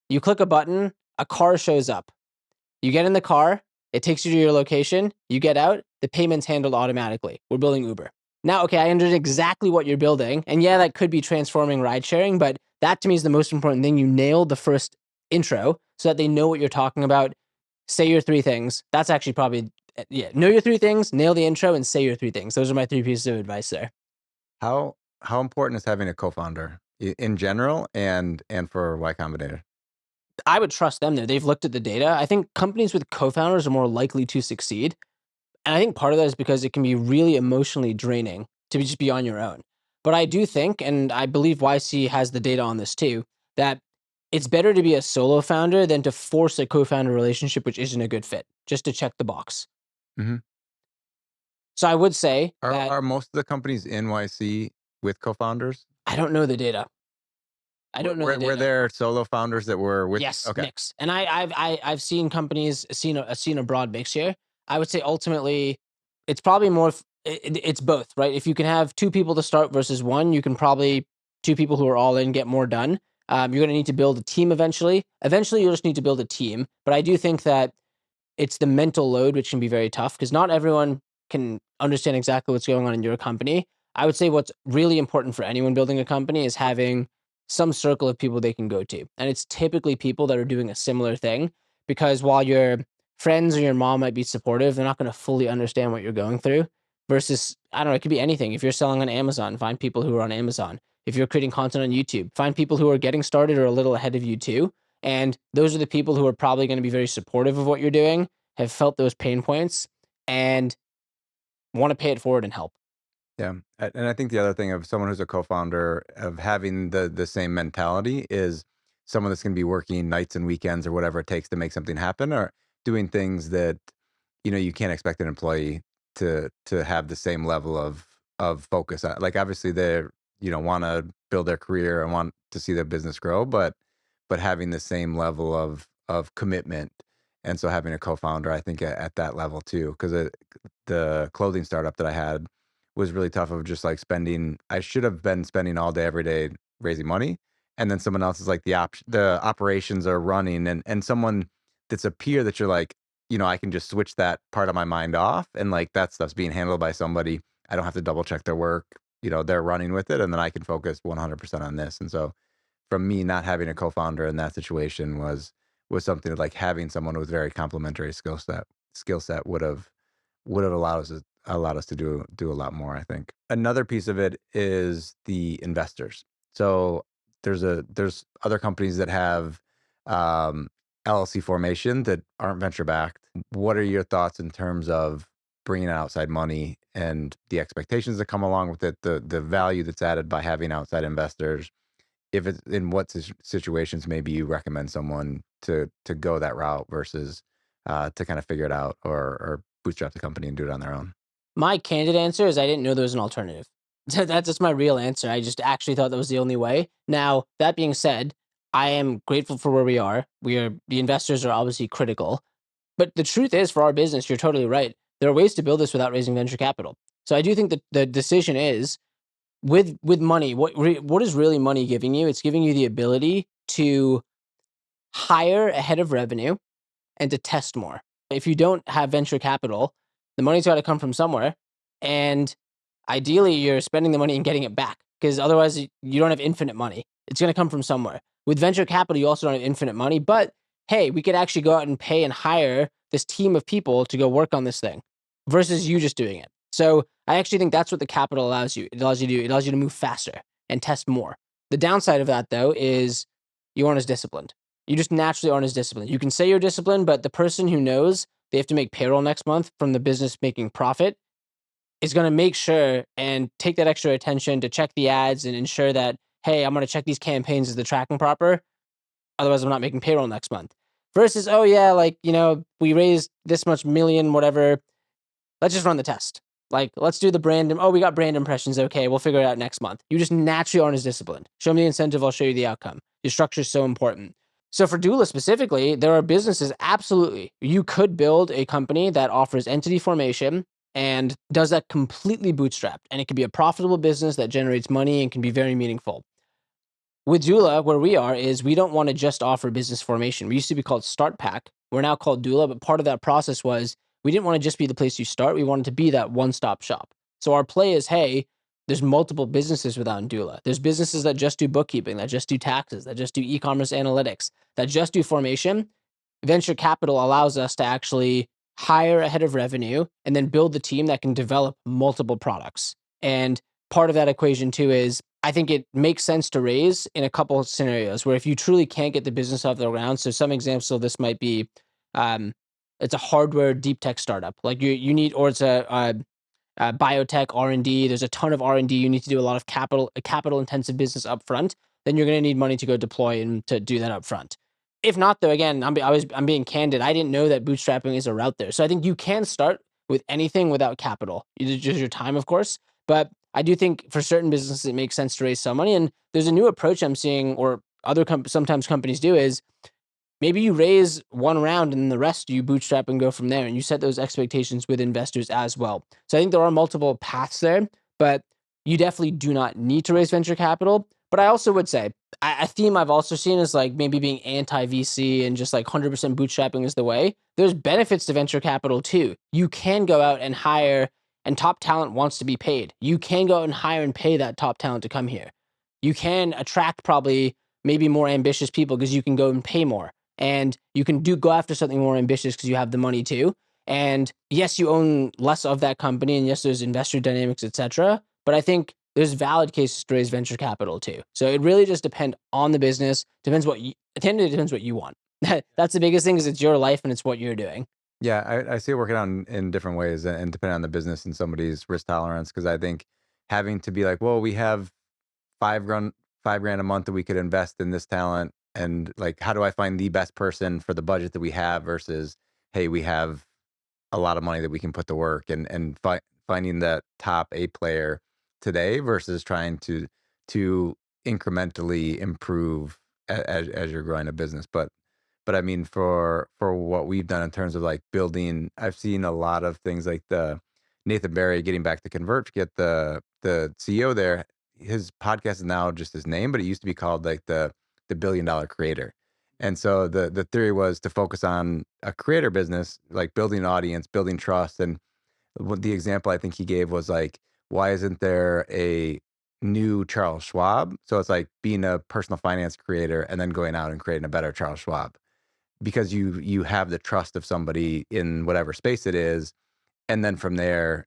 You click a button, a car shows up. You get in the car, it takes you to your location, you get out, the payment's handled automatically. We're building Uber. Now, okay, I understand exactly what you're building. And yeah, that could be transforming ride sharing, but that to me is the most important thing. You nailed the first intro so that they know what you're talking about. Say your 3 things. That's actually probably, yeah, know your 3 things, nail the intro, and say your 3 things. Those are my 3 pieces of advice there.
How important is having a co-founder in general and for Y Combinator?
I would trust them there. They've looked at the data. I think companies with co-founders are more likely to succeed. And I think part of that is because it can be really emotionally draining to just be on your own. But I do think, and I believe YC has the data on this too, that it's better to be a solo founder than to force a co-founder relationship which isn't a good fit, just to check the box.
Mhm.
So I would say that
Are most of the companies in YC with co-founders?
I don't know the data. I don't know the
Were
data.
there solo founders that were with
Yes,
okay.
mix. And I've seen companies seen a broad mix here. I would say ultimately, it's probably more. It's both, right? If you can have 2 people to start versus 1, you can probably 2 people who are all in get more done. You're going to need to build a team eventually. Eventually, you'll just need to build a team. But I do think that it's the mental load which can be very tough because not everyone can understand exactly what's going on in your company. I would say what's really important for anyone building a company is having some circle of people they can go to. And it's typically people that are doing a similar thing because while your friends or your mom might be supportive, they're not going to fully understand what you're going through. Versus, I don't know, it could be anything. If you're selling on Amazon, find people who are on Amazon. If you're creating content on YouTube, find people who are getting started or a little ahead of you too. And those are the people who are probably going to be very supportive of what you're doing, have felt those pain points, and want to pay it forward and help.
Yeah, and I think the other thing of someone who's a co-founder of having the same mentality is someone that's going to be working nights and weekends or whatever it takes to make something happen, or doing things that you can't expect an employee to have the same level of focus on. Like obviously they want to build their career and want to see their business grow, but having the same level of commitment. And so having a co-founder, I think at that level too, because the clothing startup that I had was really tough of just like spending I should have been spending all day every day raising money, and then someone else is like the operations are running, and someone that's a peer that you're like, I can just switch that part of my mind off, and like that stuff's being handled by somebody. I don't have to double check their work. They're running with it, and then I can focus 100% on this. And so from me not having a co-founder in that situation was something that, like, having someone with very complementary skill set would have would have allowed us to do a lot more, I think. Another piece of it is the investors. So there's other companies that have um, LLC formation that aren't venture backed. What are your thoughts in terms of bringing in outside money and the expectations that come along with it, the value that's added by having outside investors? If it's in what situations maybe you recommend someone to go that route versus to kind of figure it out or bootstrap the company and do it on their own.
My candid answer is I didn't know there was an alternative. That's just my real answer. I just actually thought that was the only way. Now, that being said, I am grateful for where we are. The investors are obviously critical. But the truth is, for our business, you're totally right. There are ways to build this without raising venture capital. So I do think that the decision is with money. What is really money giving you? It's giving you the ability to hire ahead of revenue and to test more. If you don't have venture capital, the money's got to come from somewhere, and ideally, you're spending the money and getting it back because otherwise, you don't have infinite money. It's going to come from somewhere. With venture capital, you also don't have infinite money, but hey, we could actually go out and pay and hire this team of people to go work on this thing versus you just doing it. So I actually think that's what the capital allows you. It allows you to do. It allows you to move faster and test more. The downside of that, though, is you aren't as disciplined. You just naturally aren't as disciplined. You can say you're disciplined, but the person who knows they have to make payroll next month from the business making profit is going to make sure and take that extra attention to check the ads and ensure that, hey, I'm going to check these campaigns, is the tracking proper? Otherwise, I'm not making payroll next month. Versus, oh, yeah, like, we raised this much million, whatever. Let's just run the test. Like, let's do the brand. Oh, we got brand impressions. Okay, we'll figure it out next month. You just naturally aren't as disciplined. Show me the incentive, I'll show you the outcome. Your structure is so important. So for Doula specifically, there are businesses, absolutely. You could build a company that offers entity formation and does that completely bootstrapped. And it could be a profitable business that generates money and can be very meaningful. With Doula, where we are, is we don't want to just offer business formation. We used to be called Start Pack. We're now called Doula, but part of that process was we didn't want to just be the place you start. We wanted to be that one-stop shop. So our play is, hey, there's multiple businesses without Doula. There's businesses that just do bookkeeping, that just do taxes, that just do e-commerce analytics, that just do formation. Venture capital allows us to actually hire ahead of revenue and then build the team that can develop multiple products. And part of that equation too is I think it makes sense to raise in a couple of scenarios where if you truly can't get the business off the ground. So some examples of this might be, um, it's a hardware deep tech startup, like you need, or it's a biotech R&D. There's a ton of R&D. You need to do a lot of capital intensive business upfront. Then you're going to need money to go deploy and to do that upfront. If not, though, again, I'm being candid. I didn't know that bootstrapping is a route there. So I think you can start with anything without capital. Just your time, of course. But I do think for certain businesses, it makes sense to raise some money. And there's a new approach I'm seeing, or sometimes companies do, is maybe you raise one round and the rest you bootstrap and go from there. And you set those expectations with investors as well. So I think there are multiple paths there, but you definitely do not need to raise venture capital. But I also would say a theme I've also seen is like maybe being anti VC and just like 100% bootstrapping is the way. There's benefits to venture capital too. You can go out and hire, and top talent wants to be paid. You can go out and hire and pay that top talent to come here. You can attract probably maybe more ambitious people because you can go and pay more. And you can go after something more ambitious because you have the money too. And yes, you own less of that company, and yes, there's investor dynamics, etc. But I think there's valid cases to raise venture capital too. So it really just depends on the business. Depends what you, at the end of it, depends what you want. That's the biggest thing, is it's your life and it's what you're doing.
Yeah, I see it working out in different ways and depending on the business and somebody's risk tolerance. Because I think having to be like, well, we have 5 grand, 5 grand a month that we could invest in this talent, and like, how do I find the best person for the budget that we have versus, hey, we have a lot of money that we can put to work, and finding that top A player today versus trying to incrementally improve as you're growing a business. But I mean, for what we've done in terms of like building, I've seen a lot of things like the Nathan Barry getting back to Convert, get the CEO there. His podcast is now just his name, but it used to be called like the $1 billion creator. And so the theory was to focus on a creator business, like building an audience, building trust. And what the example I think he gave was like, why isn't there a new Charles Schwab? So it's like being a personal finance creator and then going out and creating a better Charles Schwab, because you have the trust of somebody in whatever space it is, and then from there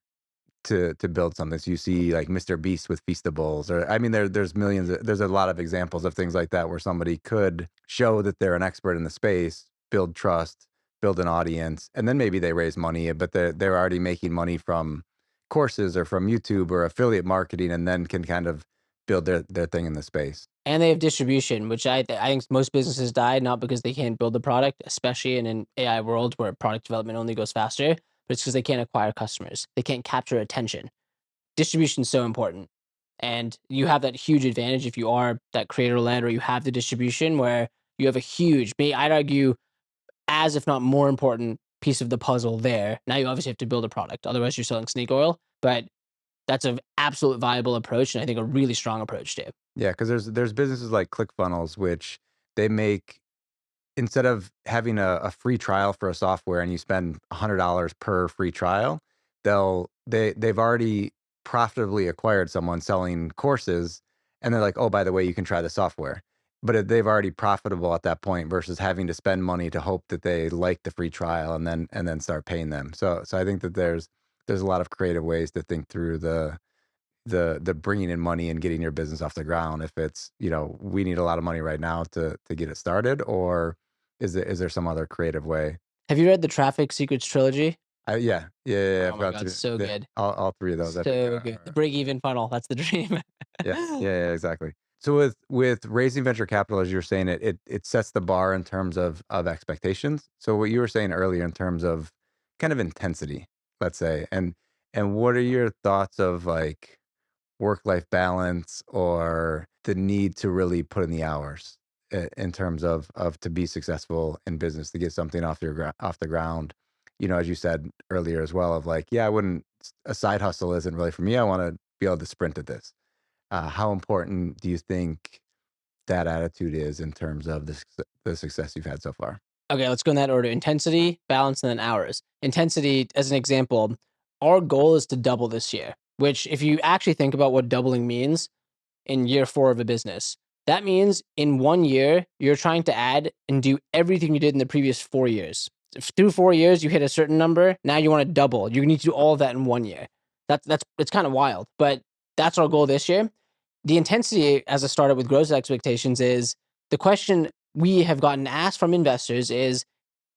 to build something. So you see like Mr. Beast with Feastables, or I mean, there's millions. There's a lot of examples of things like that where somebody could show that they're an expert in the space, build trust, build an audience, and then maybe they raise money, but they're already making money from courses or from YouTube or affiliate marketing, and then can kind of build their thing in the space.
And they have distribution, which I think most businesses die not because they can't build the product, especially in an AI world where product development only goes faster, but it's because they can't acquire customers. They can't capture attention. Distribution is so important. And you have that huge advantage if you are that creator led or you have the distribution where you have a huge, I'd argue, as if not more important piece of the puzzle there. Now you obviously have to build a product. Otherwise, you're selling snake oil. But that's an absolute viable approach. And I think a really strong approach too.
Yeah, because there's businesses like ClickFunnels, which they make, instead of having a free trial for a software and you spend $100 per free trial, they've already profitably acquired someone selling courses, and they're like, oh, by the way, you can try the software. But they've already profitable at that point versus having to spend money to hope that they like the free trial and then start paying them. So I think that there's a lot of creative ways to think through the bringing in money and getting your business off the ground. If it's, we need a lot of money right now to get it started, or is there some other creative way?
Have you read the Traffic Secrets trilogy?
Yeah, yeah, yeah, yeah, I've
Oh my
gone
God,
through
so good.
all three of those, I think,
So good. The break even funnel. That's the dream.
yeah, yeah, yeah, exactly. So with raising venture capital, as you're saying, it sets the bar in terms of expectations. So what you were saying earlier in terms of kind of intensity, let's say, and what are your thoughts of like work-life balance or the need to really put in the hours in terms of to be successful in business, to get something off the ground? As you said earlier as well, of like, yeah, I wouldn't, a side hustle isn't really for me. I want to be able to sprint at this. How important do you think that attitude is in terms of the success you've had so far?
Okay, let's go in that order. Intensity, balance, and then hours. Intensity, as an example, our goal is to double this year, which if you actually think about what doubling means in year 4 of a business, that means in 1 year, you're trying to add and do everything you did in the previous 4 years. If through 4 years, you hit a certain number, now you want to double. You need to do all of that in 1 year. It's kind of wild, but that's our goal this year. The intensity as a startup with growth expectations is the question we have gotten asked from investors is,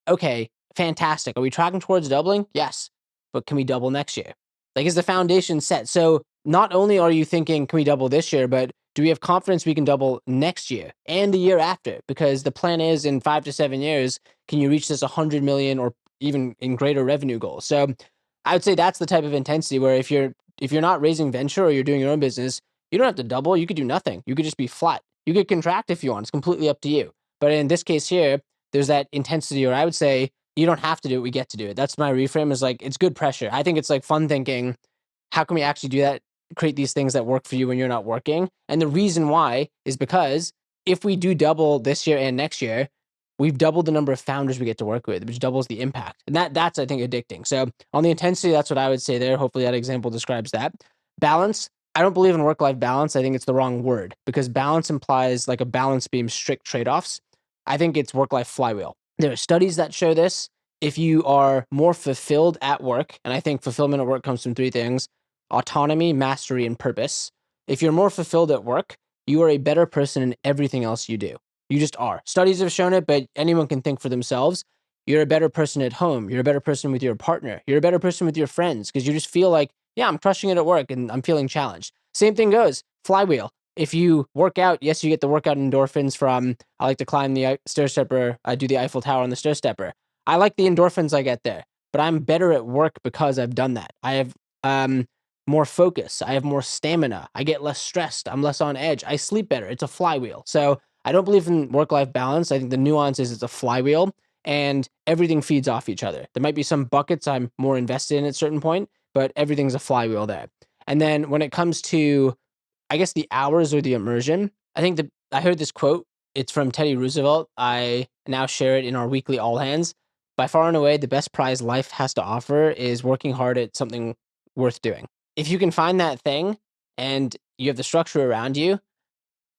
okay, fantastic. Are we tracking towards doubling? Yes. But can we double next year? Like, is the foundation set? So not only are you thinking, can we double this year, but do we have confidence we can double next year and the year after? Because the plan is in 5 to 7 years, can you reach this 100 million or even in greater revenue goal? So I would say that's the type of intensity where if you're not raising venture or you're doing your own business, you don't have to double. You could do nothing. You could just be flat. You could contract if you want. It's completely up to you. But in this case here, there's that intensity, or I would say you don't have to do it. We get to do it. That's my reframe, is like, it's good pressure. I think it's like fun thinking, how can we actually do that? Create these things that work for you when you're not working. And the reason why is because if we do double this year and next year, we've doubled the number of founders we get to work with, which doubles the impact. And that's, I think, addicting. So on the intensity, that's what I would say there. Hopefully that example describes that. Balance. I don't believe in work-life balance. I think it's the wrong word because balance implies like a balance beam, strict trade-offs. I think it's work-life flywheel. There are studies that show this. If you are more fulfilled at work, and I think fulfillment at work comes from 3 things: autonomy, mastery, and purpose. If you're more fulfilled at work, you are a better person in everything else you do. You just are. Studies have shown it, but anyone can think for themselves. You're a better person at home. You're a better person with your partner. You're a better person with your friends because you just feel like, yeah, I'm crushing it at work and I'm feeling challenged. Same thing goes, flywheel. If you work out, yes, you get the workout endorphins from, I like to climb the stair stepper. I do the Eiffel Tower on the stair stepper. I like the endorphins I get there, but I'm better at work because I've done that. I have more focus. I have more stamina. I get less stressed. I'm less on edge. I sleep better. It's a flywheel. So I don't believe in work-life balance. I think the nuance is it's a flywheel and everything feeds off each other. There might be some buckets I'm more invested in at a certain point, but everything's a flywheel there. And then when it comes to, I guess, the hours or the immersion, I heard this quote. It's from Teddy Roosevelt. I now share it in our weekly all hands. By far and away, the best prize life has to offer is working hard at something worth doing. If you can find that thing and you have the structure around you,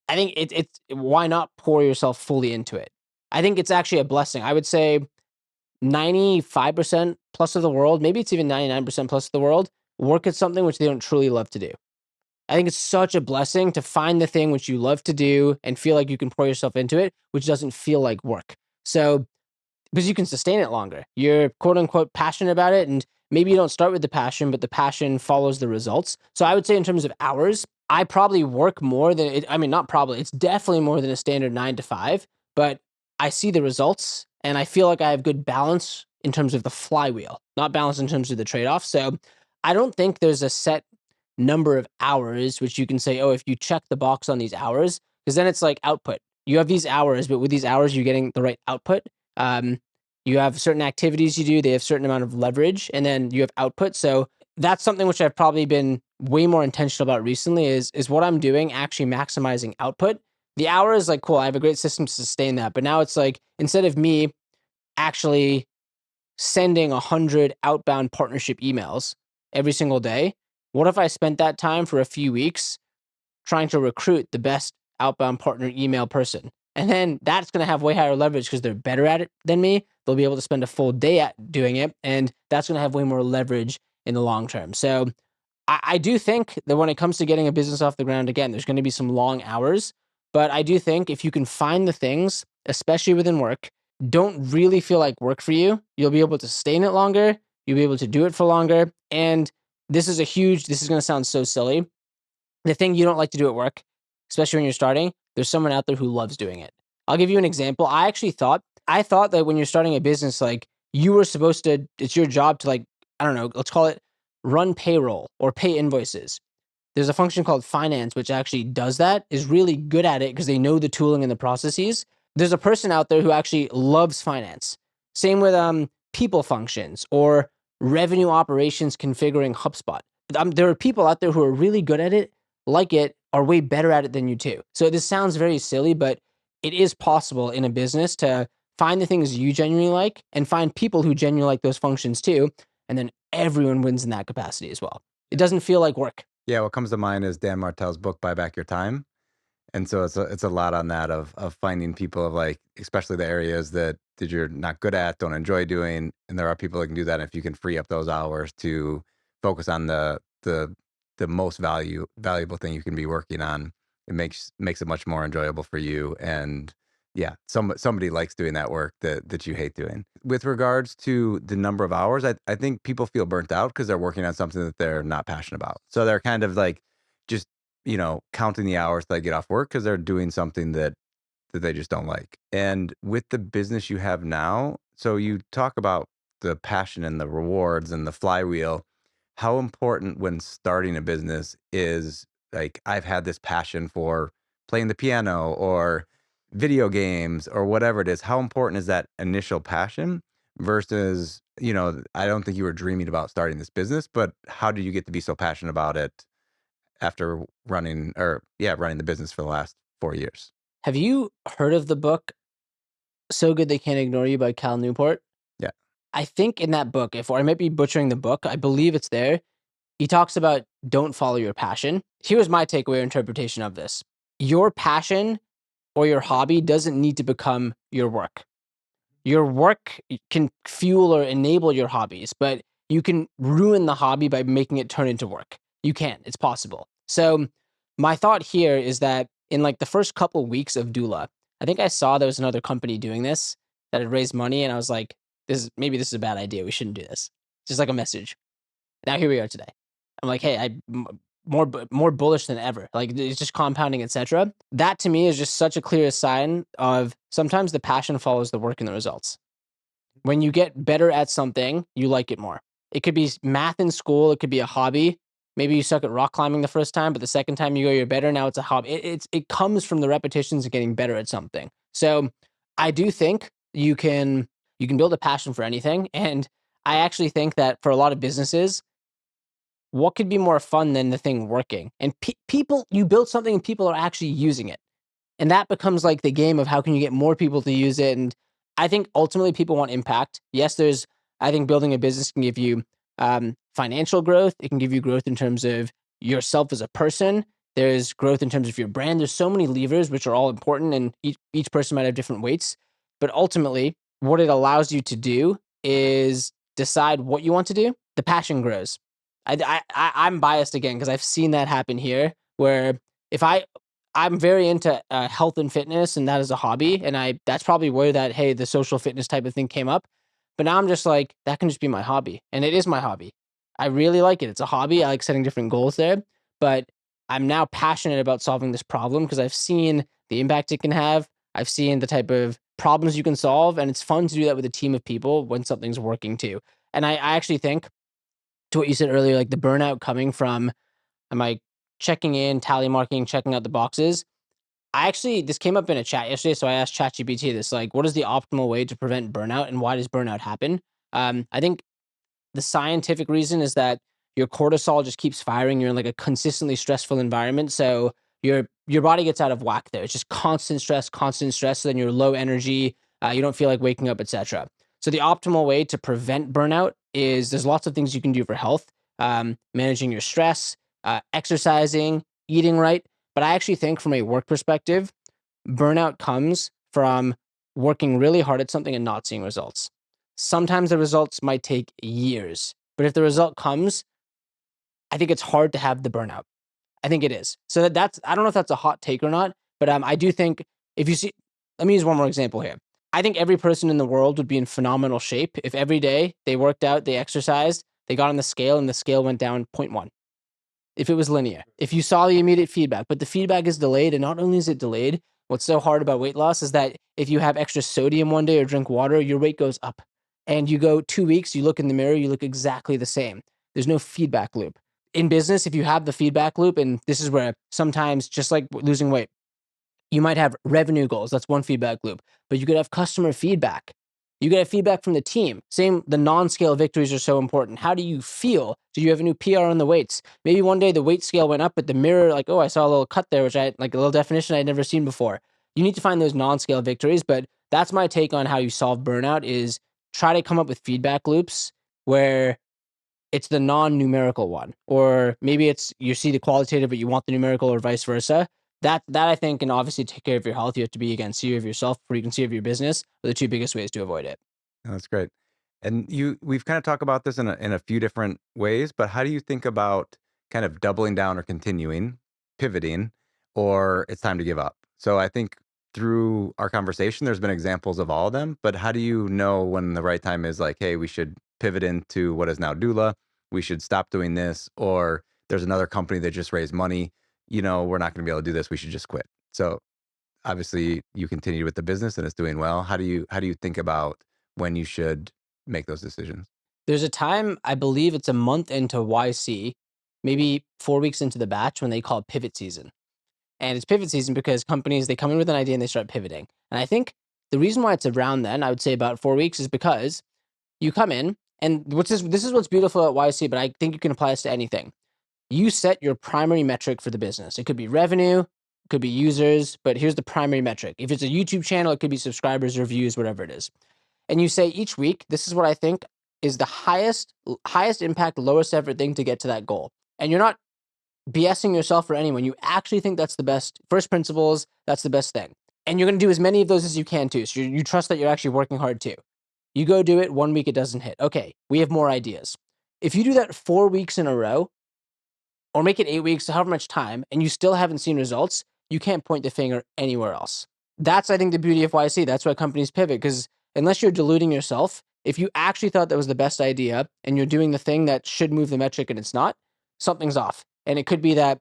I think it's why not pour yourself fully into it? I think it's actually a blessing. I would say 95% plus of the world, maybe it's even 99% plus of the world, work at something which they don't truly love to do. I think it's such a blessing to find the thing which you love to do and feel like you can pour yourself into it, which doesn't feel like work. So, because you can sustain it longer, you're quote unquote passionate about it. And maybe you don't start with the passion, but the passion follows the results. So, I would say, in terms of hours, I probably work more than it. I mean, not probably, it's definitely more than a standard 9 to 5, but I see the results and I feel like I have good balance in terms of the flywheel, not balance in terms of the trade off. So, I don't think there's a set number of hours, which you can say, oh, if you check the box on these hours, because then it's like output. You have these hours, but with these hours, you're getting the right output. Um, you have certain activities you do, they have certain amount of leverage, and then you have output. So that's something which I've probably been way more intentional about recently is what I'm doing actually maximizing output. The hours, like, cool, I have a great system to sustain that. But now it's like, instead of me actually sending 100 outbound partnership emails every single day, what if I spent that time for a few weeks trying to recruit the best outbound partner email person? And then that's going to have way higher leverage because they're better at it than me. They'll be able to spend a full day at doing it. And that's going to have way more leverage in the long term. So I do think that when it comes to getting a business off the ground, again, there's going to be some long hours. But I do think if you can find the things, especially within work, don't really feel like work for you, you'll be able to stay in it longer. You'll be able to do it for longer. And this is going to sound so silly. The thing you don't like to do at work, especially when you're starting, there's someone out there who loves doing it. I'll give you an example. I thought that when you're starting a business, like, you were supposed to, it's your job to, like, I don't know, let's call it run payroll or pay invoices. There's a function called finance, which actually does that, is really good at it because they know the tooling and the processes. There's a person out there who actually loves finance. Same with people functions or revenue operations configuring HubSpot. There are people out there who are really good at it, like it, are way better at it than you too. So this sounds very silly, but it is possible in a business to find the things you genuinely like and find people who genuinely like those functions too. And then everyone wins in that capacity as well. It doesn't feel like work.
Yeah, what comes to mind is Dan Martell's book, Buy Back Your Time. And so it's a lot on that of finding people of, like, especially the areas that you're not good at, don't enjoy doing, and there are people that can do that. And if you can free up those hours to focus on the most valuable thing you can be working on, it makes it much more enjoyable for you. And yeah, somebody likes doing that work that you hate doing. With regards to the number of hours, I think people feel burnt out because they're working on something that they're not passionate about. So they're kind of like just, counting the hours that they get off work because they're doing something that they just don't like. And with the business you have now, so you talk about the passion and the rewards and the flywheel. How important when starting a business is, like, I've had this passion for playing the piano or video games or whatever it is. How important is that initial passion versus, I don't think you were dreaming about starting this business, but how do you get to be so passionate about it after running the business for the last 4 years?
Have you heard of the book So Good They Can't Ignore You by Cal Newport?
Yeah.
I think in that book, if or I might be butchering the book, I believe it's there. He talks about don't follow your passion. Here's my takeaway or interpretation of this. Your passion or your hobby doesn't need to become your work. Your work can fuel or enable your hobbies, but you can ruin the hobby by making it turn into work. You can, it's possible. So my thought here is that in, like, the first couple weeks of Doula, I think I saw there was another company doing this that had raised money, and I was like, this is a bad idea. We shouldn't do this. Just like a message. Now here we are today. I'm like, hey, more bullish than ever. Like, it's just compounding, etc. That to me is just such a clear sign of sometimes the passion follows the work and the results. When you get better at something, you like it more. It could be math in school. It could be a hobby. Maybe you suck at rock climbing the first time, but the second time you go, you're better. Now it's a hobby. It comes from the repetitions of getting better at something. So I do think you can build a passion for anything, and I actually think that for a lot of businesses, what could be more fun than the thing working? And people, you build something and people are actually using it. And that becomes like the game of how can you get more people to use it. And I think ultimately people want impact. Yes, I think building a business can give you financial growth. It can give you growth in terms of yourself as a person. There's growth in terms of your brand. There's so many levers, which are all important, and each person might have different weights. But ultimately, what it allows you to do is decide what you want to do, the passion grows. I'm biased again because I've seen that happen here. Where if I'm very into health and fitness, and that is a hobby, and I that's probably where that hey the social fitness type of thing came up. But now I'm just like that can just be my hobby, and it is my hobby. I really like it. It's a hobby. I like setting different goals there, but I'm now passionate about solving this problem because I've seen the impact it can have. I've seen the type of problems you can solve, and it's fun to do that with a team of people when something's working too. And I actually think to what you said earlier, like the burnout coming from, am I checking in, tally marking, checking out the boxes? I actually, this came up in a chat yesterday. So I asked ChatGPT this, like, what is the optimal way to prevent burnout and why does burnout happen? I think the scientific reason is that your cortisol just keeps firing. You're in like a consistently stressful environment. So your body gets out of whack there. It's just constant stress, constant stress. So then you're low energy. You don't feel like waking up, etc. So the optimal way to prevent burnout is there's lots of things you can do for health, managing your stress, exercising, eating right. But I actually think from a work perspective, burnout comes from working really hard at something and not seeing results. Sometimes the results might take years, but if the result comes, I think it's hard to have the burnout. I think it is. So that's I don't know if that's a hot take or not, but I do think if you see, let me use one more example here. I think every person in the world would be in phenomenal shape if every day they worked out, they exercised, they got on the scale, and the scale went down zero point 0.1. If it was linear, if you saw the immediate feedback, but the feedback is delayed. And not only is it delayed, what's so hard about weight loss is that if you have extra sodium one day or drink water, your weight goes up. And you go 2 weeks, you look in the mirror, you look exactly the same. There's no feedback loop. In business, if you have the feedback loop, and this is where sometimes, just like losing weight, you might have revenue goals. That's one feedback loop, but you could have customer feedback. You get feedback from the team. Same, the non-scale victories are so important. How do you feel? Do you have a new PR on the weights? Maybe one day the weight scale went up, but the mirror, like, oh, I saw a little cut there, which I like a little definition I'd never seen before. You need to find those non-scale victories, but that's my take on how you solve burnout is try to come up with feedback loops where it's the non-numerical one, or maybe it's you see the qualitative, but you want the numerical, or vice versa. That I think can obviously take care of your health. You have to be again CEO of yourself, before you can CEO of your business. Are the two biggest ways to avoid it.
Oh, that's great. And we've kind of talked about this in a few different ways, but how do you think about kind of doubling down or continuing, pivoting, or it's time to give up? So I think through our conversation, there's been examples of all of them, but how do you know when the right time is like, hey, we should pivot into what is now doula, we should stop doing this, or there's another company that just raised money, we're not going to be able to do this, we should just quit. So obviously you continue with the business and it's doing well. How do you think about when you should make those decisions?
There's a time, I believe it's a month into YC, maybe 4 weeks into the batch, when they call it pivot season. And it's pivot season because companies, they come in with an idea and they start pivoting. And I think the reason why it's around then, I would say about 4 weeks, is because you come in, and this is what's beautiful at YC, but I think you can apply this to anything. You set your primary metric for the business. It could be revenue, it could be users, but here's the primary metric. If it's a YouTube channel, it could be subscribers or views, whatever it is. And you say each week, this is what I think is the highest impact, lowest effort thing to get to that goal. And you're not BSing yourself or anyone. You actually think that's the best first principles. That's the best thing. And you're going to do as many of those as you can too. So you trust that you're actually working hard too. You go do it. 1 week, it doesn't hit. Okay, we have more ideas. If you do that 4 weeks in a row, or make it 8 weeks, however much time, and you still haven't seen results, you can't point the finger anywhere else. That's, I think, the beauty of YC. That's why companies pivot, because unless you're deluding yourself, if you actually thought that was the best idea and you're doing the thing that should move the metric and it's not, something's off. And it could be that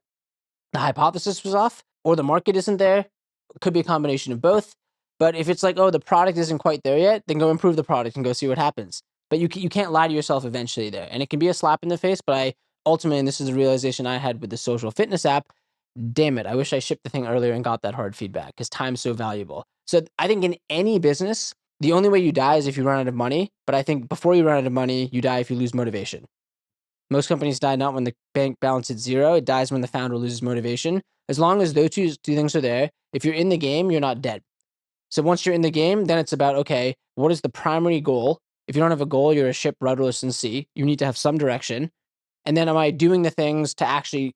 the hypothesis was off or the market isn't there. It could be a combination of both. But if it's like, oh, the product isn't quite there yet, then go improve the product and go see what happens. But you can't lie to yourself eventually there. And it can be a slap in the face, but I ultimately, and this is a realization I had with the social fitness app, damn it, I wish I shipped the thing earlier and got that hard feedback because time's so valuable. So I think in any business, the only way you die is if you run out of money. But I think before you run out of money, you die if you lose motivation. Most companies die not when the bank balance is zero. It dies when the founder loses motivation. As long as those two things are there, if you're in the game, you're not dead. So once you're in the game, then it's about, okay, what is the primary goal? If you don't have a goal, you're a ship rudderless in sea. You need to have some direction. And then am I doing the things to actually,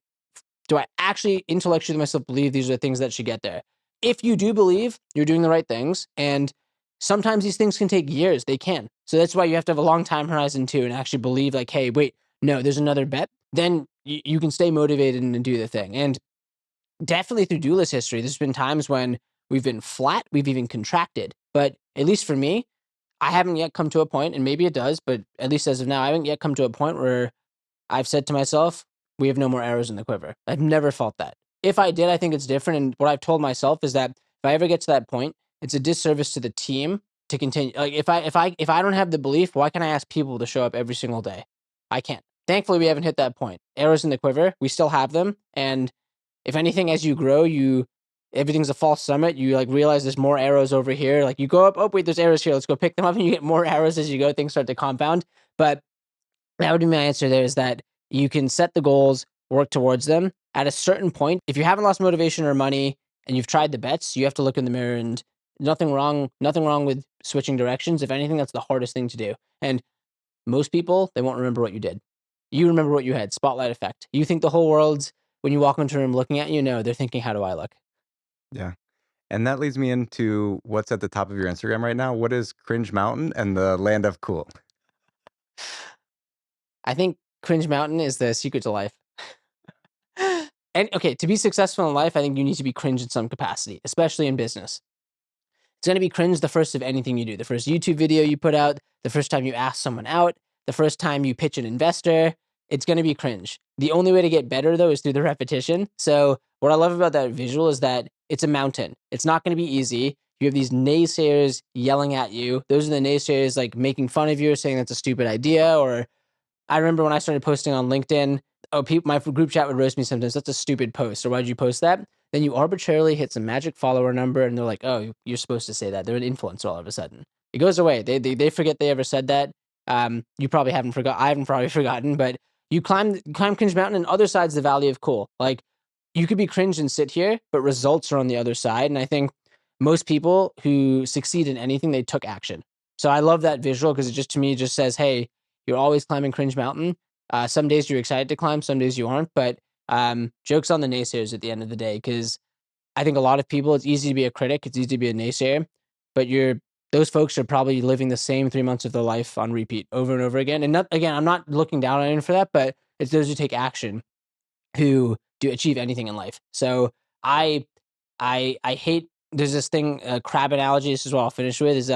do I actually intellectually myself believe these are the things that should get there? If you do believe you're doing the right things and sometimes these things can take years. They can. So that's why you have to have a long time horizon too, and actually believe like, hey, wait, no, there's another bet. Then you can stay motivated and do the thing. And definitely through Doula's history, there's been times when we've been flat, we've even contracted. But at least for me, I haven't yet come to a point, and maybe it does, but at least as of now, I haven't yet come to a point where I've said to myself, we have no more arrows in the quiver. I've never felt that. If I did, I think it's different. And what I've told myself is that if I ever get to that point, it's a disservice to the team to continue. Like if I don't have the belief, why can I ask people to show up every single day? I can't. Thankfully, we haven't hit that point. Arrows in the quiver, we still have them. And if anything, as you grow, everything's a false summit. You like realize there's more arrows over here. Like you go up, oh wait, there's arrows here. Let's go pick them up, and you get more arrows as you go. Things start to compound. But that would be my answer there is that you can set the goals, work towards them. At a certain point, if you haven't lost motivation or money and you've tried the bets, you have to look in the mirror and nothing wrong with switching directions. If anything, that's the hardest thing to do. And most people, they won't remember what you did. You remember what you had. Spotlight effect. You think the whole world's when you walk into a room looking at you, no, they're thinking, how do I look?
Yeah. And that leads me into what's at the top of your Instagram right now. What is Cringe Mountain and the Land of Cool?
I think cringe mountain is the secret to life. And okay, to be successful in life, I think you need to be cringe in some capacity, especially in business. It's going to be cringe the first of anything you do. The first YouTube video you put out, the first time you ask someone out, the first time you pitch an investor, it's going to be cringe. The only way to get better though is through the repetition. So what I love about that visual is that it's a mountain. It's not going to be easy. You have these naysayers yelling at you. Those are the naysayers like making fun of you, saying that's a stupid idea. Or I remember when I started posting on LinkedIn, oh, people, my group chat would roast me sometimes. That's a stupid post. Or why'd you post that? Then you arbitrarily hit some magic follower number, and they're like, "Oh, you're supposed to say that." They're an influencer all of a sudden. It goes away. They forget they ever said that. You probably haven't forgot. I haven't probably forgotten, but you climb cringe mountain, and other side's the valley of cool. Like you could be cringe and sit here, but results are on the other side. And I think most people who succeed in anything, they took action. So I love that visual because it just to me just says, "Hey, you're always climbing cringe mountain. Some days you're excited to climb, some days you aren't." But jokes on the naysayers at the end of the day, because I think a lot of people, it's easy to be a critic, it's easy to be a naysayer, but those folks are probably living the same 3 months of their life on repeat over and over again. And not again, I'm not looking down on anyone for that, but it's those who take action who do achieve anything in life. So I I hate there's this thing, crab analogy, this is what I'll finish with, is,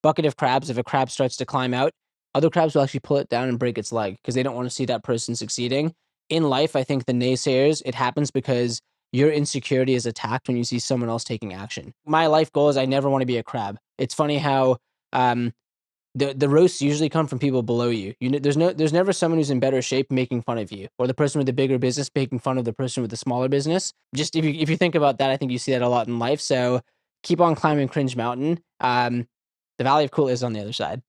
bucket of crabs, if a crab starts to climb out, other crabs will actually pull it down and break its leg because they don't wanna see that person succeeding. In life, I think the naysayers, it happens because your insecurity is attacked when you see someone else taking action. My life goal is I never wanna be a crab. It's funny how, um, the roasts usually come from people below you. You know, there's never someone who's in better shape making fun of you, or the person with the bigger business making fun of the person with the smaller business. Just if you think about that, I think you see that a lot in life. So keep on climbing cringe mountain. The valley of cool is on the other side.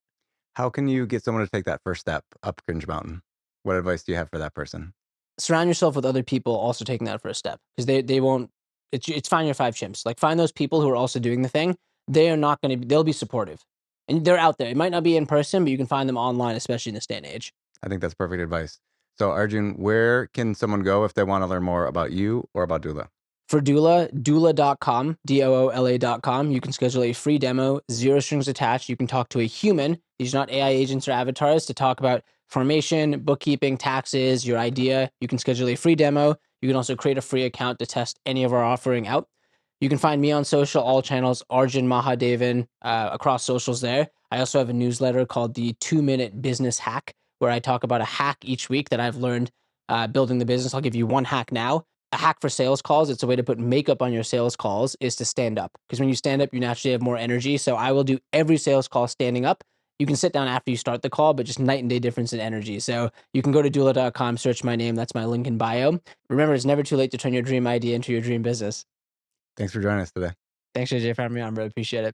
How can you get someone to take that first step up Cringe Mountain? What advice do you have for that person?
Surround yourself with other people also taking that first step because they won't. It's find your five chimps. Like find those people who are also doing the thing. They are not going to. They'll be supportive, and they're out there. It might not be in person, but you can find them online, especially in this day and age.
I think that's perfect advice. So, Arjun, where can someone go if they want to learn more about you or about Doula?
For doula.com, DOOLA.com, you can schedule a free demo, zero strings attached. You can talk to a human. These are not AI agents or avatars to talk about formation, bookkeeping, taxes, your idea. You can schedule a free demo. You can also create a free account to test any of our offering out. You can find me on social, all channels, Arjun Mahadevan, across socials there. I also have a newsletter called the 2 Minute Business Hack, where I talk about a hack each week that I've learned building the business. I'll give you one hack now. A hack for sales calls, it's a way to put makeup on your sales calls, is to stand up. Because when you stand up, you naturally have more energy. So I will do every sales call standing up. You can sit down after you start the call, but just night and day difference in energy. So you can go to doula.com, search my name. That's my link in bio. Remember, it's never too late to turn your dream idea into your dream business.
Thanks for joining us today.
Thanks, AJ, for having me on, bro. Appreciate it.